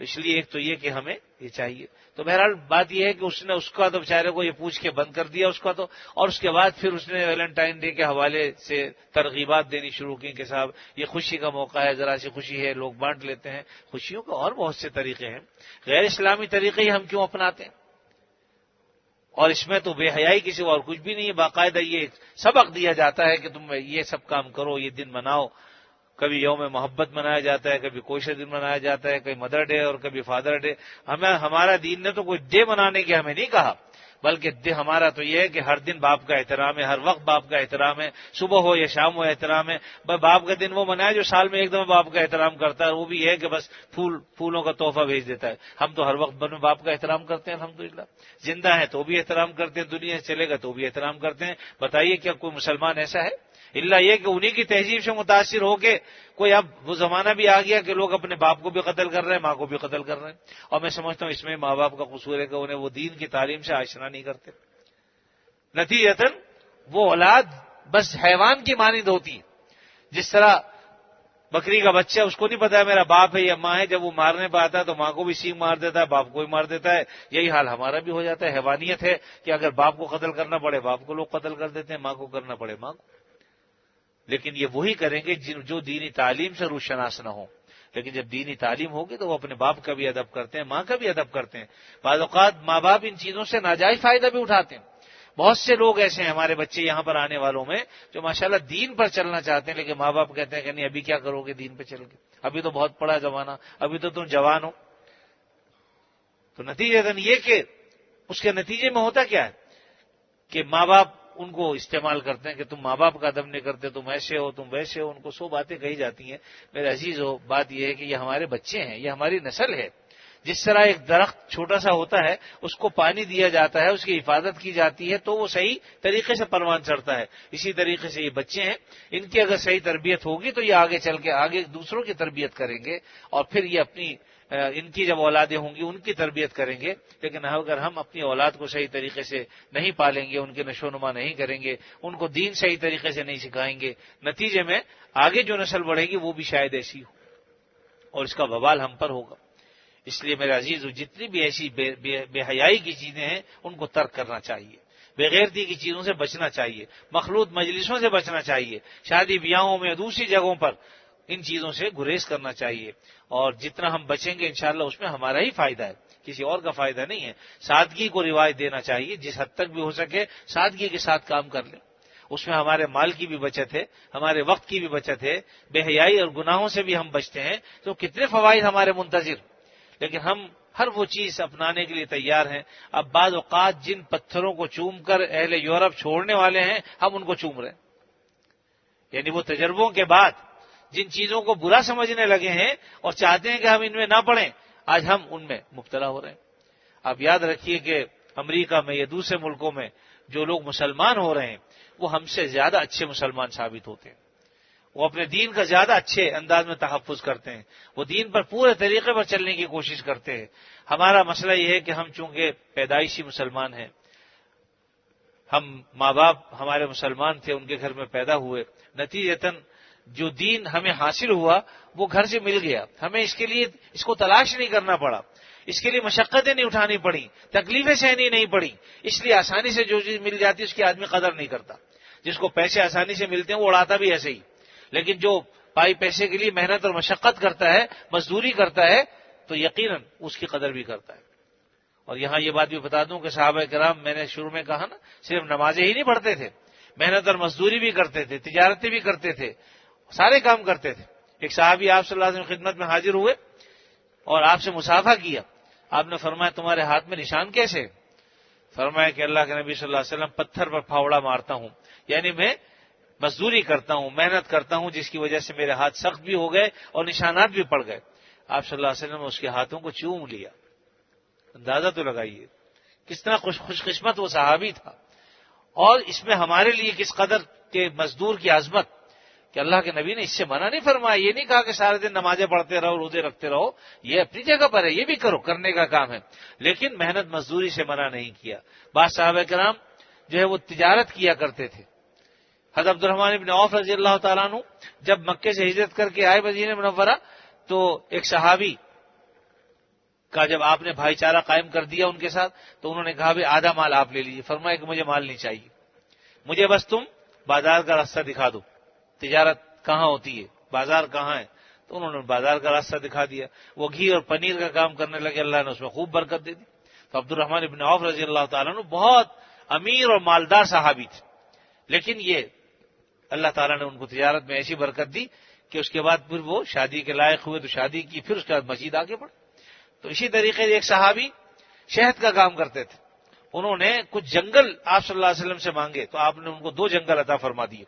اس لیے ایک تو یہ کہ ہمیں یہ چاہیے۔ تو بہرحال بات یہ ہے کہ اس نے اس کا تو بیچارے کو یہ پوچھ کے بند کر دیا اس کا تو، اور اس کے بعد پھر اس نے ویلنٹائن ڈے کے حوالے سے ترغیبات دینی شروع کی کہ صاحب یہ خوشی کا موقع ہے، ذرا سی خوشی ہے، لوگ بانٹ لیتے ہیں۔ خوشیوں کے اور بہت سے طریقے ہیں، غیر اسلامی طریقے ہی ہم کیوں اپناتے ہیں؟ اور اس میں تو بے حیائی کسی اور کچھ بھی نہیں ہے، باقاعدہ یہ سبق دیا جاتا ہے کہ تم یہ سب کام کرو، یہ دن مناؤ۔ کبھی یوم محبت منایا جاتا ہے، کبھی کوئی دن منایا جاتا ہے، کبھی مدر ڈے اور کبھی فادر ڈے۔ ہمارا دین نے تو کوئی ڈے منانے کی ہمیں نہیں کہا، بلکہ ہمارا تو یہ ہے کہ ہر دن باپ کا احترام ہے، ہر وقت باپ کا احترام ہے، صبح ہو یا شام ہو احترام ہے۔ باپ کا دن وہ منایا جو سال میں ایک دفعہ باپ کا احترام کرتا ہے، وہ بھی ہے کہ بس پھولوں کا تحفہ بھیج دیتا ہے۔ ہم تو ہر وقت باپ کا احترام کرتے ہیں الحمدللہ، زندہ ہیں تو بھی احترام کرتے ہیں، دنیا سے چلے گا تو بھی احترام کرتے ہیں۔ بتائیے کیا کوئی مسلمان ایسا ہے الا یہ کہ انہی کی تہذیب سے متاثر ہو کے کوئی اب وہ زمانہ بھی آ گیا کہ لوگ اپنے باپ کو بھی قتل کر رہے ہیں، ماں کو بھی قتل کر رہے ہیں، اور میں سمجھتا ہوں اس میں ماں باپ کا قصور ہے کہ انہیں وہ دین کی تعلیم سے آشنا نہیں کرتے، نتیجتاً وہ اولاد بس حیوان کی مانند ہوتی ہے۔ جس طرح بکری کا بچہ، اس کو نہیں پتا ہے میرا باپ ہے یا ماں ہے، جب وہ مارنے پہ آتا ہے تو ماں کو بھی سینگ مار دیتا ہے، باپ کو بھی مار دیتا ہے۔ یہی حال ہمارا بھی ہو جاتا ہے، حیوانیت ہے کہ اگر باپ کو قتل کرنا پڑے باپ کو لوگ قتل کر دیتے ہیں، ماں کو کرنا پڑے ماں کو۔ لیکن یہ وہی کریں گے جو دینی تعلیم سے روشناس نہ ہو، لیکن جب دینی تعلیم ہوگی تو وہ اپنے باپ کا بھی ادب کرتے ہیں، ماں کا بھی ادب کرتے ہیں۔ بعض اوقات ماں باپ ان چیزوں سے ناجائز فائدہ بھی اٹھاتے ہیں۔ بہت سے لوگ ایسے ہیں ہمارے بچے یہاں پر آنے والوں میں جو ماشاءاللہ دین پر چلنا چاہتے ہیں، لیکن ماں باپ کہتے ہیں کہ نہیں ابھی کیا کرو گے دین پہ چل کے، ابھی تو بہت بڑا زمانہ، ابھی تو تم جوان ہو۔ تو نتیجتاً یہ کہ اس کے نتیجے میں ہوتا کیا ہے کہ ماں باپ ان کو استعمال کرتے ہیں کہ تم ماں باپ کا ادب نہیں کرتے، تم ایسے ہو تم ویسے ہو، ان کو 100 باتیں کہی جاتی ہیں۔ میرے عزیز ہو، بات یہ ہے کہ یہ ہمارے بچے ہیں، یہ ہماری نسل ہے۔ جس طرح ایک درخت چھوٹا سا ہوتا ہے، اس کو پانی دیا جاتا ہے، اس کی حفاظت کی جاتی ہے تو وہ صحیح طریقے سے پروان چڑھتا ہے، اسی طریقے سے یہ بچے ہیں، ان کی اگر صحیح تربیت ہوگی تو یہ آگے چل کے آگے دوسروں کی تربیت کریں گے، اور پھر یہ اپنی ان کی جب اولادیں ہوں گی ان کی تربیت کریں گے۔ لیکن اگر ہم اپنی اولاد کو صحیح طریقے سے نہیں پالیں گے، ان کے نشو و نما نہیں کریں گے، ان کو دین صحیح طریقے سے نہیں سکھائیں گے، نتیجے میں آگے جو نسل بڑھے گی وہ بھی شاید ایسی ہو، اور اس کا وبال ہم پر ہوگا۔ اس لیے میرے عزیز جتنی بھی ایسی بے حیائی کی چیزیں ہیں ان کو ترک کرنا چاہیے، بے غیرتی کی چیزوں سے بچنا چاہیے، مخلوط مجلسوں سے بچنا چاہیے، شادی بیاہوں میں دوسری جگہوں پر ان چیزوں سے گریز کرنا چاہیے، اور جتنا ہم بچیں گے انشاءاللہ اس میں ہمارا ہی فائدہ ہے، کسی اور کا فائدہ نہیں ہے۔ سادگی کو رواج دینا چاہیے، جس حد تک بھی ہو سکے سادگی کے ساتھ کام کر لیں، اس میں ہمارے مال کی بھی بچت ہے، ہمارے وقت کی بھی بچت ہے، بے حیائی اور گناہوں سے بھی ہم بچتے ہیں، تو کتنے فوائد ہمارے منتظر۔ لیکن ہم ہر وہ چیز اپنانے کے لیے تیار ہیں۔ اب بعض اوقات جن پتھروں کو چوم کر اہل یورپ چھوڑنے والے ہیں ہم ان کو چوم رہے ہیں، یعنی وہ تجربوں کے بعد جن چیزوں کو برا سمجھنے لگے ہیں اور چاہتے ہیں کہ ہم ان میں نہ پڑیں، آج ہم ان میں مبتلا ہو رہے ہیں۔ آپ یاد رکھیے کہ امریکہ میں یا دوسرے ملکوں میں جو لوگ مسلمان ہو رہے ہیں وہ ہم سے زیادہ اچھے مسلمان ثابت ہوتے ہیں، وہ اپنے دین کا زیادہ اچھے انداز میں تحفظ کرتے ہیں، وہ دین پر پورے طریقے پر چلنے کی کوشش کرتے ہیں۔ ہمارا مسئلہ یہ ہے کہ ہم چونکہ پیدائشی مسلمان ہیں، ہم ماں باپ ہمارے مسلمان تھے، ان کے گھر میں پیدا ہوئے، نتیجتاً جو دین ہمیں حاصل ہوا وہ گھر سے مل گیا، ہمیں اس کے لیے اس کو تلاش نہیں کرنا پڑا، اس کے لیے مشقتیں نہیں اٹھانی پڑی، تکلیفیں سہنی نہیں پڑی، اس لیے آسانی سے جو چیز مل جاتی ہے اس کی آدمی قدر نہیں کرتا۔ جس کو پیسے آسانی سے ملتے ہیں وہ اڑاتا بھی ایسے ہی، لیکن جو پائی پیسے کے لیے محنت اور مشقت کرتا ہے، مزدوری کرتا ہے، تو یقیناً اس کی قدر بھی کرتا ہے۔ اور یہاں یہ بات بھی بتا دوں کہ صحابہ کرام، میں نے شروع میں کہا نا، صرف نمازیں ہی نہیں پڑھتے تھے، محنت اور مزدوری بھی کرتے تھے، تجارتیں بھی کرتے تھے، سارے کام کرتے تھے۔ ایک صحابی آپ صلی اللہ علیہ وسلم کی خدمت میں حاضر ہوئے اور آپ سے مصافحہ کیا، آپ نے فرمایا تمہارے ہاتھ میں نشان کیسے؟ فرمایا کہ اللہ کے نبی صلی اللہ علیہ وسلم پتھر پر پھاوڑا مارتا ہوں، یعنی میں مزدوری کرتا ہوں، محنت کرتا ہوں، جس کی وجہ سے میرے ہاتھ سخت بھی ہو گئے اور نشانات بھی پڑ گئے۔ آپ صلی اللہ علیہ وسلم نے اس کے ہاتھوں کو چوم لیا۔ اندازہ تو لگائیے کس طرح خوش قسمت وہ صحابی تھا، اور اس میں ہمارے لیے کس قدر کے مزدور کی عظمت کہ اللہ کے نبی نے اس سے منع نہیں فرمایا، یہ نہیں کہا کہ سارے دن نمازیں پڑھتے رہو روزے رکھتے رہو، یہ اپنی جگہ پر ہے، یہ بھی کرو، کرنے کا کام ہے، لیکن محنت مزدوری سے منع نہیں کیا۔ بعض صحابہ کرام جو ہے وہ تجارت کیا کرتے تھے۔ حضرت عبد الرحمن بن عوف رضی اللہ تعالیٰ عنہ جب مکے سے ہجرت کر کے آئے مدینہ منورہ، تو ایک صحابی کا جب آپ نے بھائی چارہ قائم کر دیا ان کے ساتھ، تو انہوں نے کہا بھی آدھا مال آپ لے لیجیے۔ فرمایا کہ مجھے مال نہیں چاہیے، مجھے بس تم بازار کا راستہ دکھا دو، تجارت کہاں ہوتی ہے، بازار کہاں ہے۔ تو انہوں نے بازار کا راستہ دکھا دیا، وہ گھی اور پنیر کا کام کرنے لگے، اللہ نے اس میں خوب برکت دے دی۔ تو عبد الرحمن بن عوف رضی اللہ تعالیٰ عنہ بہت امیر اور مالدار صحابی تھے، لیکن یہ اللہ تعالیٰ نے ان کو تجارت میں ایسی برکت دی کہ اس کے بعد پھر وہ شادی کے لائق ہوئے تو شادی کی، پھر اس کے بعد مزید آگے بڑھے۔ تو اسی طریقے سے ایک صحابی شہد کا کام کرتے تھے، انہوں نے کچھ جنگل آپ صلی اللہ علیہ وسلم سے مانگے تو آپ نے ان کو 2 جنگل عطا فرما دیے۔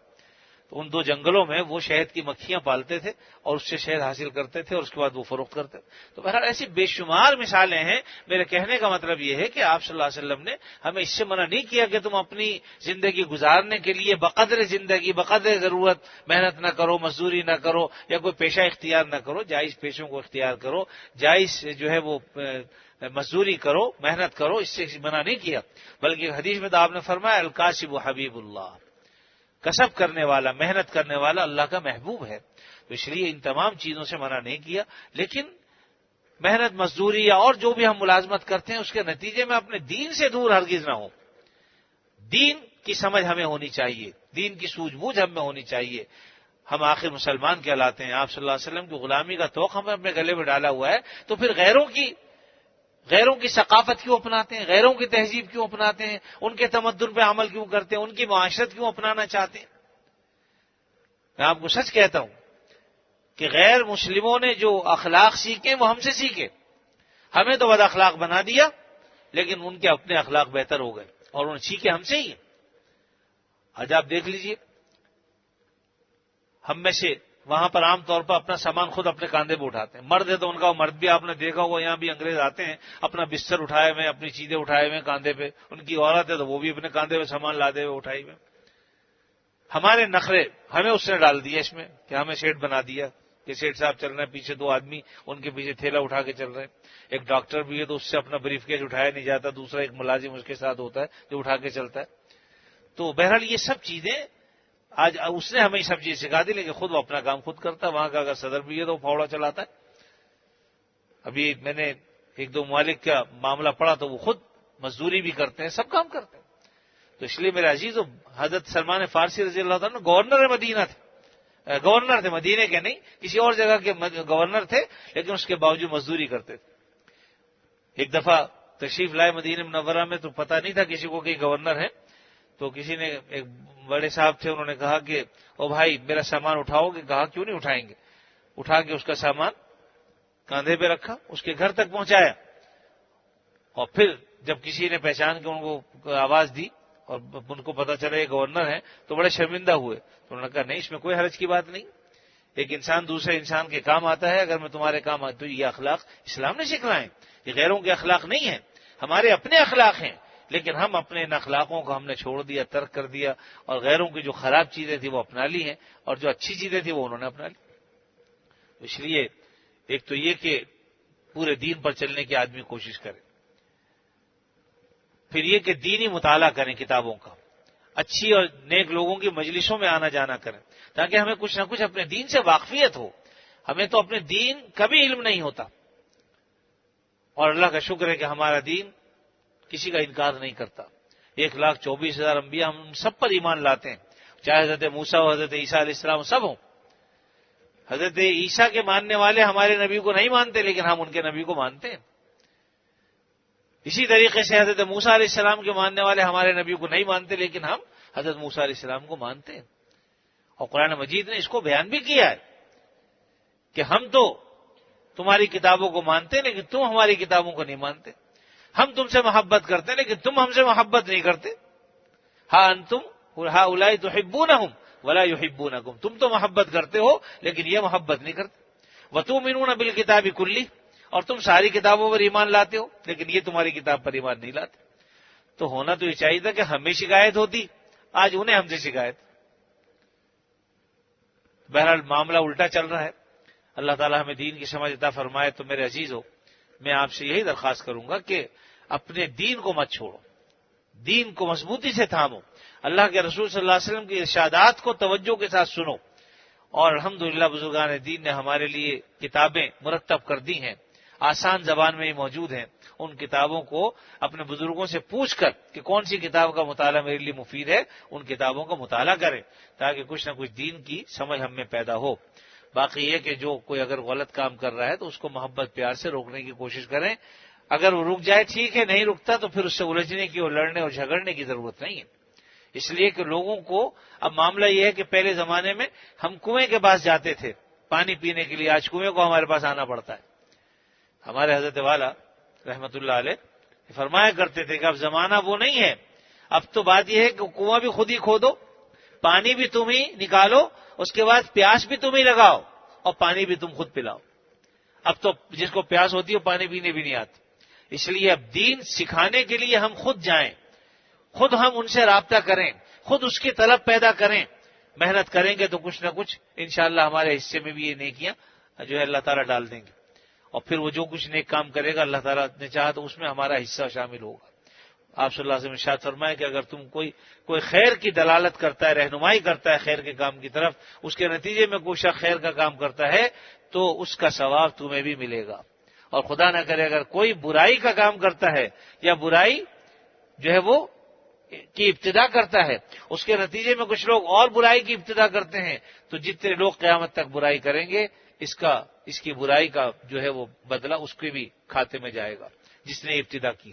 تو ان 2 جنگلوں میں وہ شہد کی مکھیاں پالتے تھے اور اس سے شہد حاصل کرتے تھے اور اس کے بعد وہ فروخت کرتے تھے۔ تو بہرحال ایسی بے شمار مثالیں ہیں۔ میرے کہنے کا مطلب یہ ہے کہ آپ صلی اللہ علیہ وسلم نے ہمیں اس سے منع نہیں کیا کہ تم اپنی زندگی گزارنے کے لیے بقدر زندگی بقدر ضرورت محنت نہ کرو، مزدوری نہ کرو یا کوئی پیشہ اختیار نہ کرو، جائز پیشوں کو اختیار کرو، جائز جو ہے وہ مزدوری کرو، محنت کرو، اس سے منع نہیں کیا، بلکہ حدیث میں تو آپ نے فرمایا الکاسب حبیب اللہ، کسب کرنے والا، محنت کرنے والا اللہ کا محبوب ہے۔ تو اس لیے ان تمام چیزوں سے منع نہیں کیا، لیکن محنت مزدوری یا اور جو بھی ہم ملازمت کرتے ہیں اس کے نتیجے میں اپنے دین سے دور ہرگز نہ ہو۔ دین کی سمجھ ہمیں ہونی چاہیے، دین کی سوجھ بوجھ ہم میں ہونی چاہیے۔ ہم آخر مسلمان کہلاتے ہیں، آپ صلی اللہ علیہ وسلم کی غلامی کا توق ہمیں اپنے گلے میں ڈالا ہوا ہے، تو پھر غیروں کی ثقافت کیوں اپناتے ہیں، غیروں کی تہذیب کیوں اپناتے ہیں، ان کے تمدن پہ عمل کیوں کرتے ہیں، ان کی معاشرت کیوں اپنانا چاہتے ہیں؟ میں آپ کو سچ کہتا ہوں کہ غیر مسلموں نے جو اخلاق سیکھے وہ ہم سے سیکھے، ہمیں تو بد اخلاق بنا دیا، لیکن ان کے اپنے اخلاق بہتر ہو گئے اور انہوں نے سیکھے ہم سے ہی۔ آج آپ دیکھ لیجئے، ہم میں سے وہاں پر عام طور پر اپنا سامان خود اپنے کاندھے پہ اٹھاتے ہیں، مرد ہے تو ان کا مرد بھی آپ نے دیکھا ہوگا، یہاں بھی انگریز آتے ہیں اپنا بستر اٹھائے ہوئے، اپنی چیزیں اٹھائے ہوئے کاندھے پہ، ان کی عورت ہے تو وہ بھی اپنے کاندھے پہ سامان لادے ہوئے اٹھائی ہوئے۔ ہمارے نخرے ہمیں اس نے ڈال دیا اس میں کہ ہمیں سیٹ بنا دیا کہ سیٹ صاحب چل رہے ہیں، پیچھے 2 آدمی ان کے پیچھے تھیلا اٹھا کے چل رہے ہیں، ایک ڈاکٹر بھی ہے تو اس سے اپنا بریف کیس اٹھایا نہیں جاتا، دوسرا ایک ملازم اس کے ساتھ ہوتا ہے جو اٹھا کے چلتا ہے۔ تو بہرحال یہ سب چیزیں آج اس نے ہمیں سب چیز سکھا دی، لیکن خود وہ اپنا کام خود کرتا ہے۔ وہاں کا اگر صدر بھی ہے تو وہ پھاوڑا چلاتا ہے۔ ابھی میں نے 1-2 ممالک کا معاملہ پڑھا تو وہ خود مزدوری بھی کرتے ہیں، سب کام کرتے ہیں۔ تو اس لیے میرے عزیزو، حضرت سلمان فارسی رضی اللہ تعالیٰ گورنر مدینہ تھے، گورنر تھے مدینے کے، نہیں کسی اور جگہ کے گورنر تھے، لیکن اس کے باوجود مزدوری کرتے تھے۔ ایک دفعہ تشریف لائے مدینہ منورہ میں تو پتہ نہیں تھا کسی کو کہ گورنر ہے، تو کسی نے، ایک بڑے صاحب تھے، انہوں نے کہا کہ او بھائی میرا سامان اٹھاؤ گے؟ کہا کیوں نہیں اٹھائیں گے۔ اٹھا کے اس کا سامان کاندھے پہ رکھا، اس کے گھر تک پہنچایا، اور پھر جب کسی نے پہچان کے ان کو آواز دی اور ان کو پتا چلا یہ گورنر ہے تو بڑے شرمندہ ہوئے۔ تو انہوں نے کہا نہیں، اس میں کوئی حرج کی بات نہیں، ایک انسان دوسرے انسان کے کام آتا ہے، اگر میں تمہارے کام آتا، تو یہ اخلاق اسلام نے سکھلائے، یہ غیروں کے اخلاق نہیں ہیں، ہمارے اپنے اخلاق ہیں، لیکن ہم اپنے ان اخلاقوں کو ہم نے چھوڑ دیا، ترک کر دیا، اور غیروں کی جو خراب چیزیں تھیں وہ اپنا لی ہیں، اور جو اچھی چیزیں تھیں وہ انہوں نے اپنا لی۔ اس لیے ایک تو یہ کہ پورے دین پر چلنے کی آدمی کوشش کرے، پھر یہ کہ دینی مطالعہ کریں کتابوں کا، اچھی اور نیک لوگوں کی مجلسوں میں آنا جانا کریں، تاکہ ہمیں کچھ نہ کچھ اپنے دین سے واقفیت ہو۔ ہمیں تو اپنے دین کا بھی علم نہیں ہوتا، اور اللہ کا شکر ہے کہ ہمارا دین کسی کا انکار نہیں کرتا۔ 1,24,000 انبیاء ہم سب پر ایمان لاتے ہیں، چاہے حضرت موسیٰ و حضرت عیسیٰ علیہ السلام سب ہوں۔ حضرت عیسیٰ کے ماننے والے ہمارے نبی کو نہیں مانتے، لیکن ہم ان کے نبی کو مانتے ہیں۔ اسی طریقے سے حضرت موسیٰ علیہ السلام کے ماننے والے ہمارے نبی کو نہیں مانتے، لیکن ہم حضرت موسیٰ علیہ السلام کو مانتے ہیں۔ اور قرآن مجید نے اس کو بیان بھی کیا ہے کہ ہم تو تمہاری کتابوں کو مانتے ہیں، لیکن تم ہماری کتابوں کو نہیں مانتے۔ ہم تم سے محبت کرتے ہیں، لیکن تم ہم سے محبت نہیں کرتے۔ ہاں انتم ہؤلاء تحبونہم ولا یحبونکم، تم تو محبت کرتے ہو لیکن یہ محبت نہیں کرتے۔ وتؤمنون بالکتاب کلہ، اور تم ساری کتابوں پر ایمان لاتے ہو، لیکن یہ تمہاری کتاب پر ایمان نہیں لاتے۔ تو ہونا تو یہ چاہیے تھا کہ ہمیں شکایت ہوتی، آج انہیں ہم سے شکایت۔ بہرحال معاملہ الٹا چل رہا ہے۔ اللہ تعالیٰ ہمیں دین کی سمجھ عطا فرمائے۔ تو میرے عزیزو، میں آپ سے یہی درخواست کروں گا کہ اپنے دین کو مت چھوڑو، دین کو مضبوطی سے تھامو، اللہ کے رسول صلی اللہ علیہ وسلم کی ارشادات کو توجہ کے ساتھ سنو۔ اور الحمدللہ بزرگان دین نے ہمارے لیے کتابیں مرتب کر دی ہیں، آسان زبان میں ہی موجود ہیں۔ ان کتابوں کو اپنے بزرگوں سے پوچھ کر کہ کون سی کتاب کا مطالعہ میرے لیے مفید ہے، ان کتابوں کا مطالعہ کریں، تاکہ کچھ نہ کچھ دین کی سمجھ ہم میں پیدا ہو۔ باقی یہ کہ جو کوئی اگر غلط کام کر رہا ہے تو اس کو محبت پیار سے روکنے کی کوشش کریں، اگر وہ رک جائے ٹھیک ہے، نہیں رکتا تو پھر اس سے الجھنے کی اور لڑنے اور جھگڑنے کی ضرورت نہیں ہے۔ اس لیے کہ لوگوں کو اب معاملہ یہ ہے کہ پہلے زمانے میں ہم کنویں کے پاس جاتے تھے پانی پینے کے لیے، آج کنویں کو ہمارے پاس آنا پڑتا ہے۔ ہمارے حضرت والا رحمت اللہ علیہ فرمایا کرتے تھے کہ اب زمانہ وہ نہیں ہے، اب تو بات یہ ہے کہ کنواں بھی خود ہی کھودو، پانی بھی تم ہی نکالو، اس کے بعد پیاس بھی تم ہی لگاؤ، اور پانی بھی تم خود پلاؤ۔ اب تو جس کو پیاس ہوتی ہے پانی پینے بھی نہیں آتا۔ اس لیے اب دین سکھانے کے لیے ہم خود جائیں، خود ہم ان سے رابطہ کریں، خود اس کی طلب پیدا کریں۔ محنت کریں گے تو کچھ نہ کچھ انشاءاللہ ہمارے حصے میں بھی یہ نیکیاں جو ہے اللہ تعالیٰ ڈال دیں گے، اور پھر وہ جو کچھ نیک کام کرے گا اللہ تعالیٰ نے چاہا تو اس میں ہمارا حصہ شامل ہوگا۔ آپ صلی اللہ علیہ وسلم ارشاد فرمائے کہ اگر تم کوئی خیر کی دلالت کرتا ہے، رہنمائی کرتا ہے خیر کے کام کی طرف، اس کے نتیجے میں کوئی شخص خیر کا کام کرتا ہے تو اس کا ثواب تمہیں بھی ملے گا، اور خدا نہ کرے اگر کوئی برائی کا کام کرتا ہے یا برائی جو ہے وہ کی ابتدا کرتا ہے، اس کے نتیجے میں کچھ لوگ اور برائی کی ابتدا کرتے ہیں، تو جتنے لوگ قیامت تک برائی کریں گے اس کی برائی کا جو ہے وہ بدلہ اس کے بھی کھاتے میں جائے گا جس نے ابتدا کی۔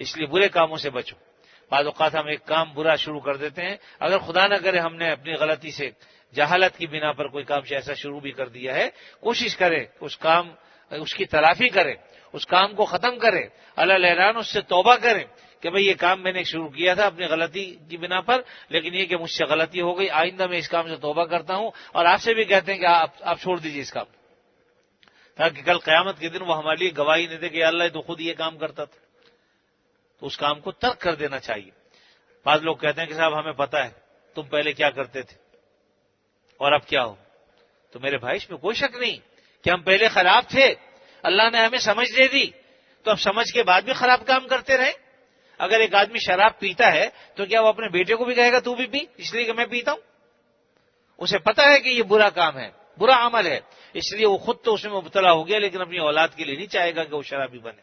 اس لیے برے کاموں سے بچو۔ بعض اوقات ہم ایک کام برا شروع کر دیتے ہیں، اگر خدا نہ کرے ہم نے اپنی غلطی سے جہالت کی بنا پر کوئی کام ایسا شروع بھی کر دیا ہے، کوشش کریں اس کی تلافی کریں، اس کام کو ختم کریں، اللہ اعلان اس سے توبہ کریں کہ بھئی یہ کام میں نے شروع کیا تھا اپنی غلطی کی بنا پر، لیکن یہ کہ مجھ سے غلطی ہو گئی، آئندہ میں اس کام سے توبہ کرتا ہوں، اور آپ سے بھی کہتے ہیں کہ آپ چھوڑ دیجیے اس کام، تاکہ کل قیامت کے دن وہ ہمارے لیے گواہی نہیں دے کہ یا اللہ تو خود یہ کام کرتا تھا۔ تو اس کام کو ترک کر دینا چاہیے۔ بعض لوگ کہتے ہیں کہ صاحب ہمیں پتہ ہے تم پہلے کیا کرتے تھے اور اب کیا ہو، تو میرے بھائی اس میں کوئی شک نہیں کہ ہم پہلے خراب تھے، اللہ نے ہمیں سمجھ دے دی، تو اب سمجھ کے بعد بھی خراب کام کرتے رہے۔ اگر ایک آدمی شراب پیتا ہے تو کیا وہ اپنے بیٹے کو بھی کہے گا تو بھی پی، اس لیے کہ میں پیتا ہوں؟ اسے پتہ ہے کہ یہ برا کام ہے، برا عمل ہے، اس لیے وہ خود تو اس میں مبتلا ہو گیا، لیکن اپنی اولاد کے لیے نہیں چاہے گا کہ وہ شرابی بنے۔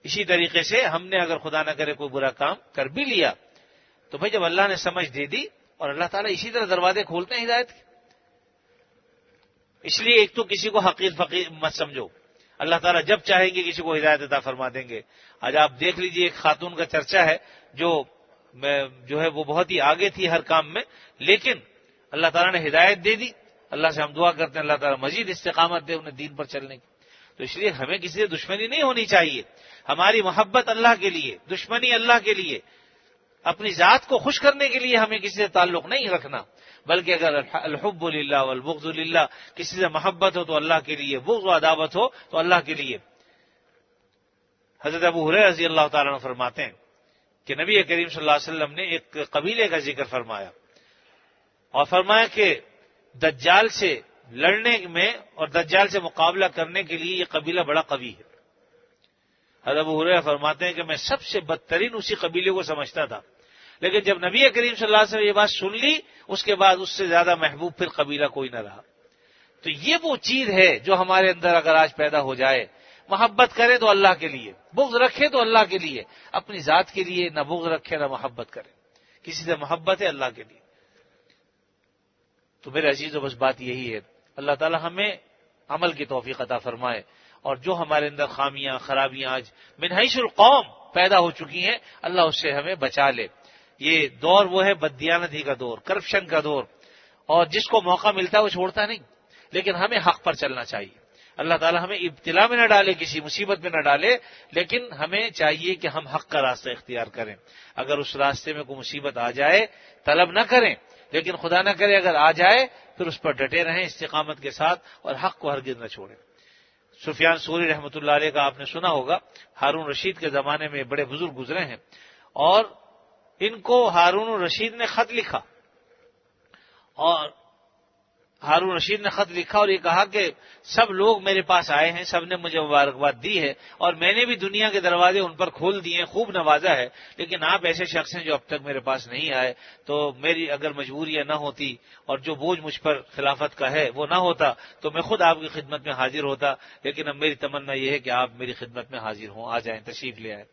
اسی طریقے سے ہم نے اگر خدا نہ کرے کوئی برا کام کر بھی لیا تو بھائی جب اللہ نے سمجھ دے دی، اور اللہ تعالیٰ اسی طرح دروازے کھولتے ہیں ہدایت کے، اس لیے ایک تو کسی کو حقیر فقیر مت سمجھو، اللہ تعالیٰ جب چاہیں گے کسی کو ہدایت عطا فرما دیں گے۔ آج آپ دیکھ لیجئے ایک خاتون کا چرچا ہے جو ہے وہ بہت ہی آگے تھی ہر کام میں، لیکن اللہ تعالیٰ نے ہدایت دے دی۔ اللہ سے ہم دعا کرتے ہیں اللہ تعالیٰ مزید استقامت دے انہیں دین پر چلنے کی۔ تو اس لیے ہمیں کسی سے دشمنی نہیں ہونی چاہیے، ہماری محبت اللہ کے لیے، دشمنی اللہ کے لیے، اپنی ذات کو خوش کرنے کے لیے ہمیں کسی سے تعلق نہیں رکھنا، بلکہ اگر الحب للہ والبغض للہ، کسی سے محبت ہو تو اللہ کے لیے، بغض و عداوت ہو تو اللہ کے لیے۔ حضرت ابو ہریرہ رضی اللہ تعالیٰ عنہ فرماتے ہیں کہ نبی کریم صلی اللہ علیہ وسلم نے ایک قبیلے کا ذکر فرمایا، اور فرمایا کہ دجال سے لڑنے میں اور دجال سے مقابلہ کرنے کے لیے یہ قبیلہ بڑا قوی ہے۔ حضرت ابو ہریرہ فرماتے ہیں کہ میں سب سے بدترین اسی قبیلے کو سمجھتا تھا، لیکن جب نبی کریم صلی اللہ علیہ وسلم نے یہ بات سن لی، اس کے بعد اس سے زیادہ محبوب پھر قبیلہ کوئی نہ رہا۔ تو یہ وہ چیز ہے جو ہمارے اندر اگر آج پیدا ہو جائے، محبت کرے تو اللہ کے لیے، بغض رکھے تو اللہ کے لیے، اپنی ذات کے لیے نہ بغض رکھے نہ محبت کرے، کسی سے محبت ہے اللہ کے لیے۔ تو میرے عزیزو بس بات یہی ہے، اللہ تعالی ہمیں عمل کی توفیق عطا فرمائے، اور جو ہمارے اندر خامیاں خرابیاں آج من حیث القوم پیدا ہو چکی ہیں، اللہ اس سے ہمیں بچا لے۔ یہ دور وہ ہے بددیانتی کا دور، کرپشن کا دور، اور جس کو موقع ملتا ہے وہ چھوڑتا نہیں، لیکن ہمیں حق پر چلنا چاہیے۔ اللہ تعالی ہمیں ابتلا میں نہ ڈالے، کسی مصیبت میں نہ ڈالے، لیکن ہمیں چاہیے کہ ہم حق کا راستہ اختیار کریں۔ اگر اس راستے میں کوئی مصیبت آ جائے طلب نہ کریں، لیکن خدا نہ کرے اگر آ جائے پھر اس پر ڈٹے رہیں استقامت کے ساتھ، اور حق کو ہرگز نہ چھوڑیں۔ سفیان ثوری رحمۃ اللہ علیہ کا آپ نے سنا ہوگا، ہارون رشید کے زمانے میں بڑے بزرگ گزرے ہیں، اور ان کو ہارون رشید نے خط لکھا، اور ہارون رشید نے خط لکھا اور یہ کہا کہ سب لوگ میرے پاس آئے ہیں، سب نے مجھے مبارکباد دی ہے، اور میں نے بھی دنیا کے دروازے ان پر کھول دیے ہیں، خوب نوازا ہے، لیکن آپ ایسے شخص ہیں جو اب تک میرے پاس نہیں آئے، تو میری اگر مجبوریاں نہ ہوتی اور جو بوجھ مجھ پر خلافت کا ہے وہ نہ ہوتا تو میں خود آپ کی خدمت میں حاضر ہوتا، لیکن اب میری تمنا یہ ہے کہ آپ میری خدمت میں حاضر ہوں، آ جائیں، تشریف لے آئیں۔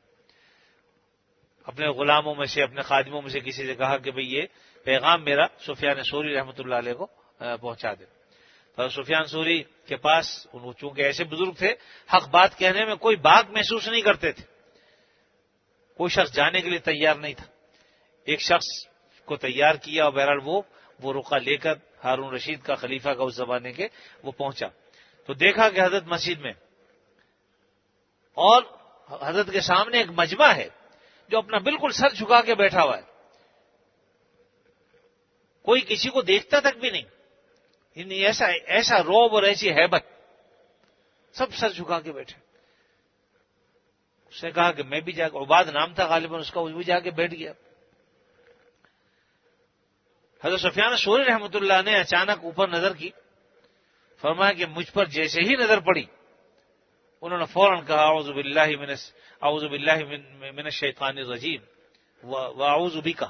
اپنے غلاموں میں سے، اپنے خادموں میں سے کسی سے کہا کہ بھئی یہ پیغام میرا سفیان ثوری رحمۃ اللہ علیہ کو پہنچا دے۔ تو سفیان ثوری کے پاس چونکہ ایسے بزرگ تھے، حق بات کہنے میں کوئی بات محسوس نہیں کرتے تھے، کوئی شخص جانے کے لیے تیار نہیں تھا۔ ایک شخص کو تیار کیا اور بہرحال وہ رقعہ لے کر ہارون رشید کا خلیفہ کا اس زمانے کے وہ پہنچا، تو دیکھا کہ حضرت مسجد میں، اور حضرت کے سامنے ایک مجمع ہے جو اپنا بالکل سر جھکا کے بیٹھا ہوا ہے، کوئی کسی کو دیکھتا تک بھی نہیں، ایسا روب اور ایسی ہیبت، سب سر جھکا کے بیٹھے۔ اس نے کہا کہ میں بھی جا کے، عباد نام تھا غالباً اس کا، وہ بھی جا کے بیٹھ گیا۔ حضرت سفیان ثوری رحمۃ اللہ نے اچانک اوپر نظر کی، فرمایا کہ مجھ پر جیسے ہی نظر پڑی انہوں نے فوراً کہا اعوذ باللہ من الشیطان الرجیم واعوذ بک،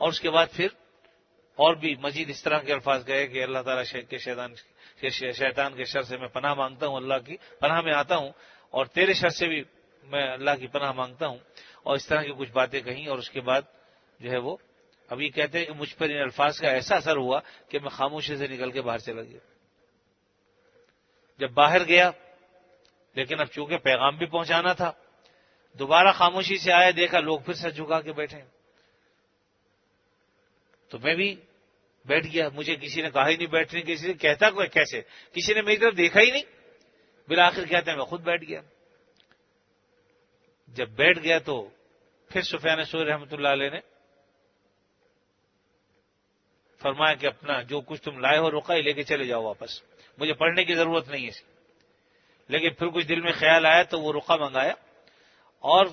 اور اس کے بعد پھر اور بھی مزید اس طرح کے الفاظ گئے کہ اللہ تعالیٰ شیطان کے شر سے میں پناہ مانگتا ہوں، اللہ کی پناہ میں آتا ہوں، اور تیرے شر سے بھی میں اللہ کی پناہ مانگتا ہوں، اور اس طرح کی کچھ باتیں کہیں، اور اس کے بعد جو ہے وہ ابھی کہتے ہیں کہ مجھ پر ان الفاظ کا ایسا اثر ہوا کہ میں خاموشی سے نکل کے باہر چلا گیا۔ جب باہر گیا، لیکن اب چونکہ پیغام بھی پہنچانا تھا، دوبارہ خاموشی سے آیا، دیکھا لوگ پھر سر جھکا کے بیٹھے ہیں، تو میں بھی بیٹھ گیا۔ مجھے کسی نے کہا ہی نہیں بیٹھنے، کسی نے کہتا کوئی کیسے، کسی نے میری طرف دیکھا ہی نہیں، بالآخر کہتے ہیں میں خود بیٹھ گیا۔ جب بیٹھ گیا تو پھر سفیان ثوری رحمۃ اللہ علیہ نے فرمایا کہ اپنا جو کچھ تم لائے ہو رقعہ لے کے چلے جاؤ واپس، مجھے پڑھنے کی ضرورت نہیں ہے۔ لیکن پھر کچھ دل میں خیال آیا تو وہ رقعہ منگایا اور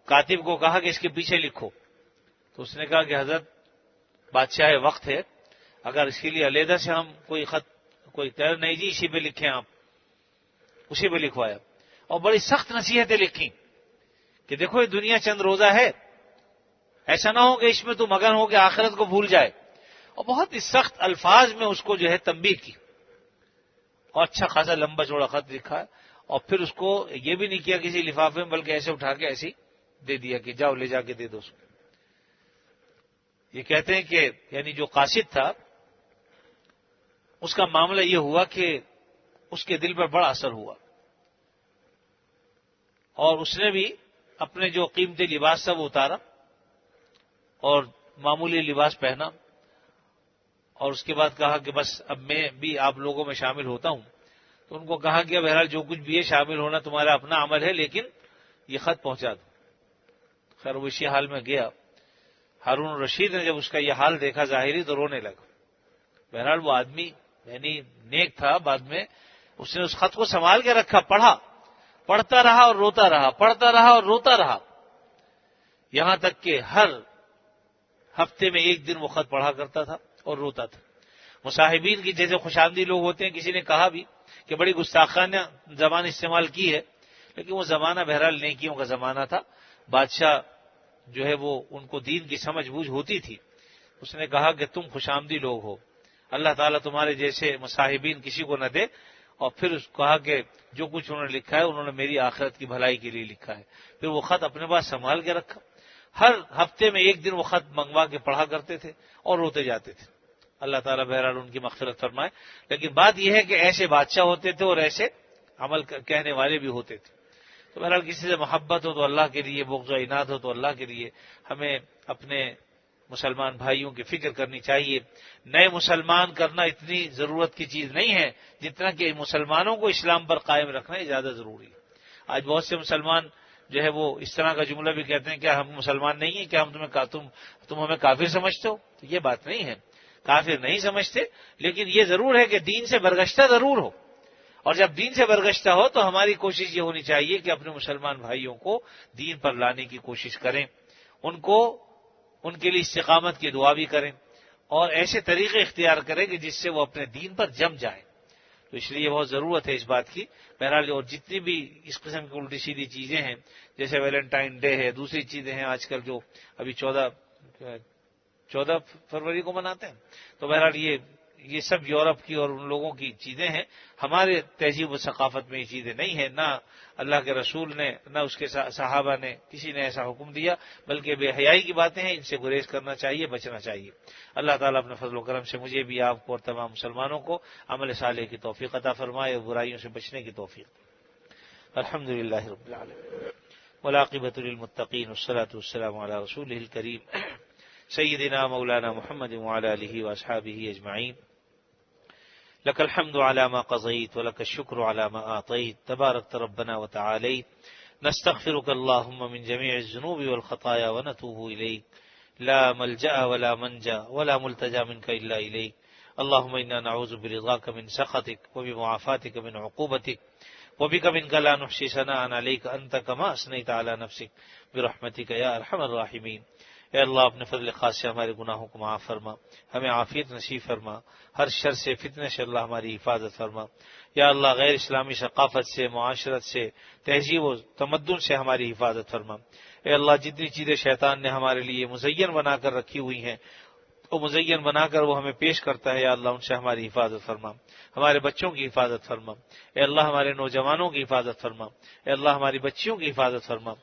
کاتب کو کہا کہ اس کے پیچھے لکھو، تو اس نے کہا کہ حضرت بادشاہ وقت ہے، اگر اس کے لیے علیحدہ سے ہم کوئی خط کوئی تیر نہیں جی، اسی پہ لکھیں آپ، اسی پہ لکھوایا، اور بڑی سخت نصیحتیں لکھی کہ دیکھو یہ دنیا چند روزہ ہے، ایسا نہ ہو کہ اس میں تو مگن ہو کہ آخرت کو بھول جائے، اور بہت ہی سخت الفاظ میں اس کو جو ہے تنبیہ کی، اور اچھا خاصا لمبا چوڑا خط لکھا، اور پھر اس کو یہ بھی نہیں کیا کسی لفافے میں، بلکہ ایسے اٹھا کے ایسے دے دیا کہ جاؤ لے جا کے دے دو اس کو۔ یہ کہتے ہیں کہ یعنی جو قاصد تھا اس کا معاملہ یہ ہوا کہ اس کے دل پر بڑا اثر ہوا، اور اس نے بھی اپنے جو قیمتی لباس تھا وہ اتارا اور معمولی لباس پہنا، اور اس کے بعد کہا کہ بس اب میں بھی آپ لوگوں میں شامل ہوتا ہوں۔ تو ان کو کہا کہ بہرحال جو کچھ بھی ہے شامل ہونا تمہارا اپنا عمل ہے، لیکن یہ خط پہنچا دو۔ خیر وہ اسی حال میں گیا۔ ہارون الرشید نے جب اس کا یہ حال دیکھا ظاہری تو رونے لگا۔ بہرحال وہ آدمی یعنی نیک تھا، بعد میں اس نے اس خط کو سنبھال کے رکھا، پڑھتا رہا اور روتا رہا، پڑھتا رہا اور روتا رہا، یہاں تک کہ ہر ہفتے میں ایک دن وہ خط پڑھا کرتا تھا اور روتا تھا۔ مصاحبین کی جیسے خوش آمدی لوگ ہوتے ہیں، کسی نے کہا بھی کہ بڑی گستاخانہ زبان استعمال کی ہے، لیکن وہ زمانہ بہرحال نیکیوں کا زمانہ تھا، بادشاہ جو ہے وہ ان کو دین کی سمجھ بوجھ ہوتی تھی۔ اس نے کہا کہ تم خوش آمدی لوگ ہو، اللہ تعالیٰ تمہارے جیسے مصاحبین کسی کو نہ دے، اور پھر اس کہا کہ جو کچھ انہوں نے لکھا ہے انہوں نے میری آخرت کی بھلائی کے لیے لکھا ہے۔ پھر وہ خط اپنے پاس سنبھال کے رکھا، ہر ہفتے میں ایک دن وہ خط منگوا کے پڑھا کرتے تھے اور روتے جاتے تھے۔ اللہ تعالیٰ بہرحال ان کی مغفرت فرمائے، لیکن بات یہ ہے کہ ایسے بادشاہ ہوتے تھے اور ایسے عمل کہنے والے بھی ہوتے تھے۔ تو بہرحال کسی سے محبت ہو تو اللہ کے لیے، بغض و عناد ہو تو اللہ کے لیے، ہمیں اپنے مسلمان بھائیوں کی فکر کرنی چاہیے۔ نئے مسلمان کرنا اتنی ضرورت کی چیز نہیں ہے جتنا کہ مسلمانوں کو اسلام پر قائم رکھنا زیادہ ضروری ہے۔ آج بہت سے مسلمان جو ہے وہ اس طرح کا جملہ بھی کہتے ہیں، کیا ہم مسلمان نہیں ہیں، کیا ہم تم ہمیں کافر سمجھتے ہو؟ تو یہ بات نہیں ہے، کافر نہیں سمجھتے، لیکن یہ ضرور ہے کہ دین سے برگشتہ ضرور ہو، اور جب دین سے برگشتہ ہو تو ہماری کوشش یہ ہونی چاہیے کہ اپنے مسلمان بھائیوں کو دین پر لانے کی کوشش کریں، ان کے لیے استقامت کی دعا بھی کریں، اور ایسے طریقے اختیار کریں کہ جس سے وہ اپنے دین پر جم جائیں۔ تو اس لیے بہت ضرورت ہے اس بات کی۔ بہرحال اور جتنی بھی اس قسم کی الٹی سیدھی چیزیں ہیں، جیسے ویلنٹائن ڈے ہے، دوسری چیزیں ہیں آج کل جو ابھی 14 فروری کو مناتے ہیں، تو بہرحال یہ سب یورپ کی اور ان لوگوں کی چیزیں ہیں، ہمارے تہذیب و ثقافت میں یہ چیزیں نہیں ہیں، نہ اللہ کے رسول نے نہ اس کے صحابہ نے کسی نے ایسا حکم دیا، بلکہ بے حیائی کی باتیں ہیں، ان سے گریز کرنا چاہیے، بچنا چاہیے۔ اللہ تعالیٰ اپنے فضل و کرم سے مجھے بھی، آپ کو اور تمام مسلمانوں کو عمل صالح کی توفیق عطا فرمائے اور برائیوں سے بچنے کی توفیق۔ الحمد للہ رب العالمین والعاقبۃ للمتقین والصلاۃ والسلام علی رسولہ الکریم سیدنا مولانا محمد وعلی آلہ واصحابہ اجمعین۔ لك الحمد على ما قضيت ولك الشكر على ما أعطيت تبارك ربنا وتعاليت نستغفرك اللهم من جميع الذنوب والخطايا ونتوب إليك لا ملجأ ولا منجا ولا ملتجا منك إلا إليك اللهم إنا نعوذ برضاك من سخطك وبمعافاتك من عقوبتك وبك منك لا نحصي ثناء عليك أنت كما أثنيت على نفسك برحمتك یا ارحم الراحمین۔ اے اللہ اپنے فضل خاص سے ہمارے گناہوں کو معاف فرما، ہمیں عافیت نصیب فرما، ہر شر سے فتنے سے اللہ ہماری حفاظت فرما۔ یا اللہ غیر اسلامی ثقافت سے، معاشرت سے، تہذیب و تمدن سے ہماری حفاظت فرما۔ اے اللہ جتنی چیزیں شیطان نے ہمارے لیے مزین بنا کر رکھی ہوئی ہیں، وہ مزین بنا کر وہ ہمیں پیش کرتا ہے، یا اللہ ان سے ہماری حفاظت فرما، ہمارے بچوں کی حفاظت فرما۔ اے اللہ ہمارے نوجوانوں کی حفاظت فرما، اے اللہ ہماری بچیوں کی حفاظت فرما۔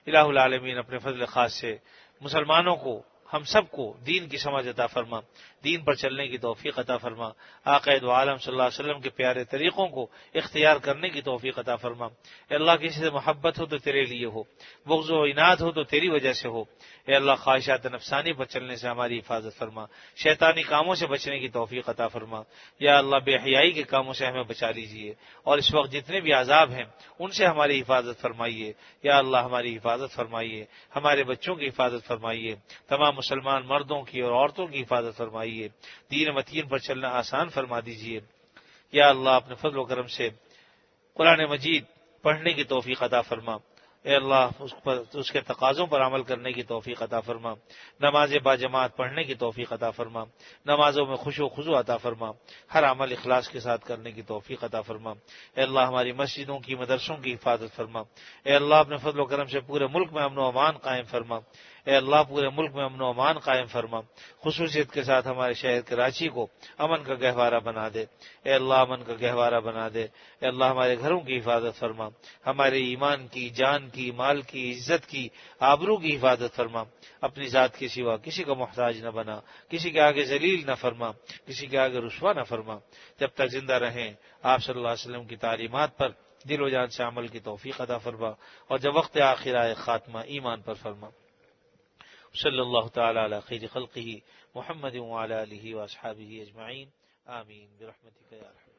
الہ العالمین اپنے فضل خاص سے مسلمانوں کو، ہم سب کو دین کی سمجھ عطا فرما، دین پر چلنے کی توفیق عطا فرما، آقا دو عالم صلی اللہ علیہ وسلم کے پیارے طریقوں کو اختیار کرنے کی توفیق عطا فرما۔ اے اللہ کسی سے محبت ہو تو تیرے لیے ہو، بغض و عناد ہو تو تیری وجہ سے ہو۔ اے اللہ خواہشات نفسانی پر چلنے سے ہماری حفاظت فرما، شیطانی کاموں سے بچنے کی توفیق عطا فرما۔ یا اللہ بے حیائی کے کاموں سے ہمیں بچا لیجیے، اور اس وقت جتنے بھی عذاب ہیں ان سے ہماری حفاظت فرمائیے۔ یا اللہ ہماری حفاظت فرمائیے، ہمارے بچوں کی حفاظت فرمائیے، تمام مسلمان مردوں کی اور عورتوں کی حفاظت فرمائیے، دین متین پر چلنا آسان فرما دیجیے۔ یا اللہ اپنے فضل و کرم سے قرآن مجید پڑھنے کی توفیق عطا فرما۔ اے اللہ اس کے تقاضوں پر عمل کرنے کی توفیق عطا فرما، نماز باجماعت پڑھنے کی توفیق عطا فرما، نمازوں میں خشوع و خضوع عطا فرما، ہر عمل اخلاص کے ساتھ کرنے کی توفیق عطا فرما۔ اے اللہ ہماری مسجدوں کی، مدرسوں کی حفاظت فرما۔ اے اللہ اپنے فضل و کرم سے پورے ملک میں امن و امان قائم فرما۔ اے اللہ پورے ملک میں امن و امان قائم فرما، خصوصیت کے ساتھ ہمارے شہر کراچی کو امن کا گہوارہ بنا دے۔ اے اللہ امن کا گہوارہ بنا دے۔ اے اللہ ہمارے گھروں کی حفاظت فرما، ہمارے ایمان کی، جان کی، مال کی، عزت کی، آبرو کی حفاظت فرما۔ اپنی ذات کے سوا کسی کا محتاج نہ بنا، کسی کے آگے ذلیل نہ فرما، کسی کے آگے رسوا نہ فرما۔ جب تک زندہ رہیں آپ صلی اللہ علیہ وسلم کی تعلیمات پر دل و جان سے عمل کی توفیق عطا فرما، اور جب وقت آخر آئے خاتمہ ایمان پر فرما۔ صلی اللہ تعالی علی خیر خلقہ محمد وعلی آلہ واصحابہ اجمعین، آمین برحمتک یا ارحم۔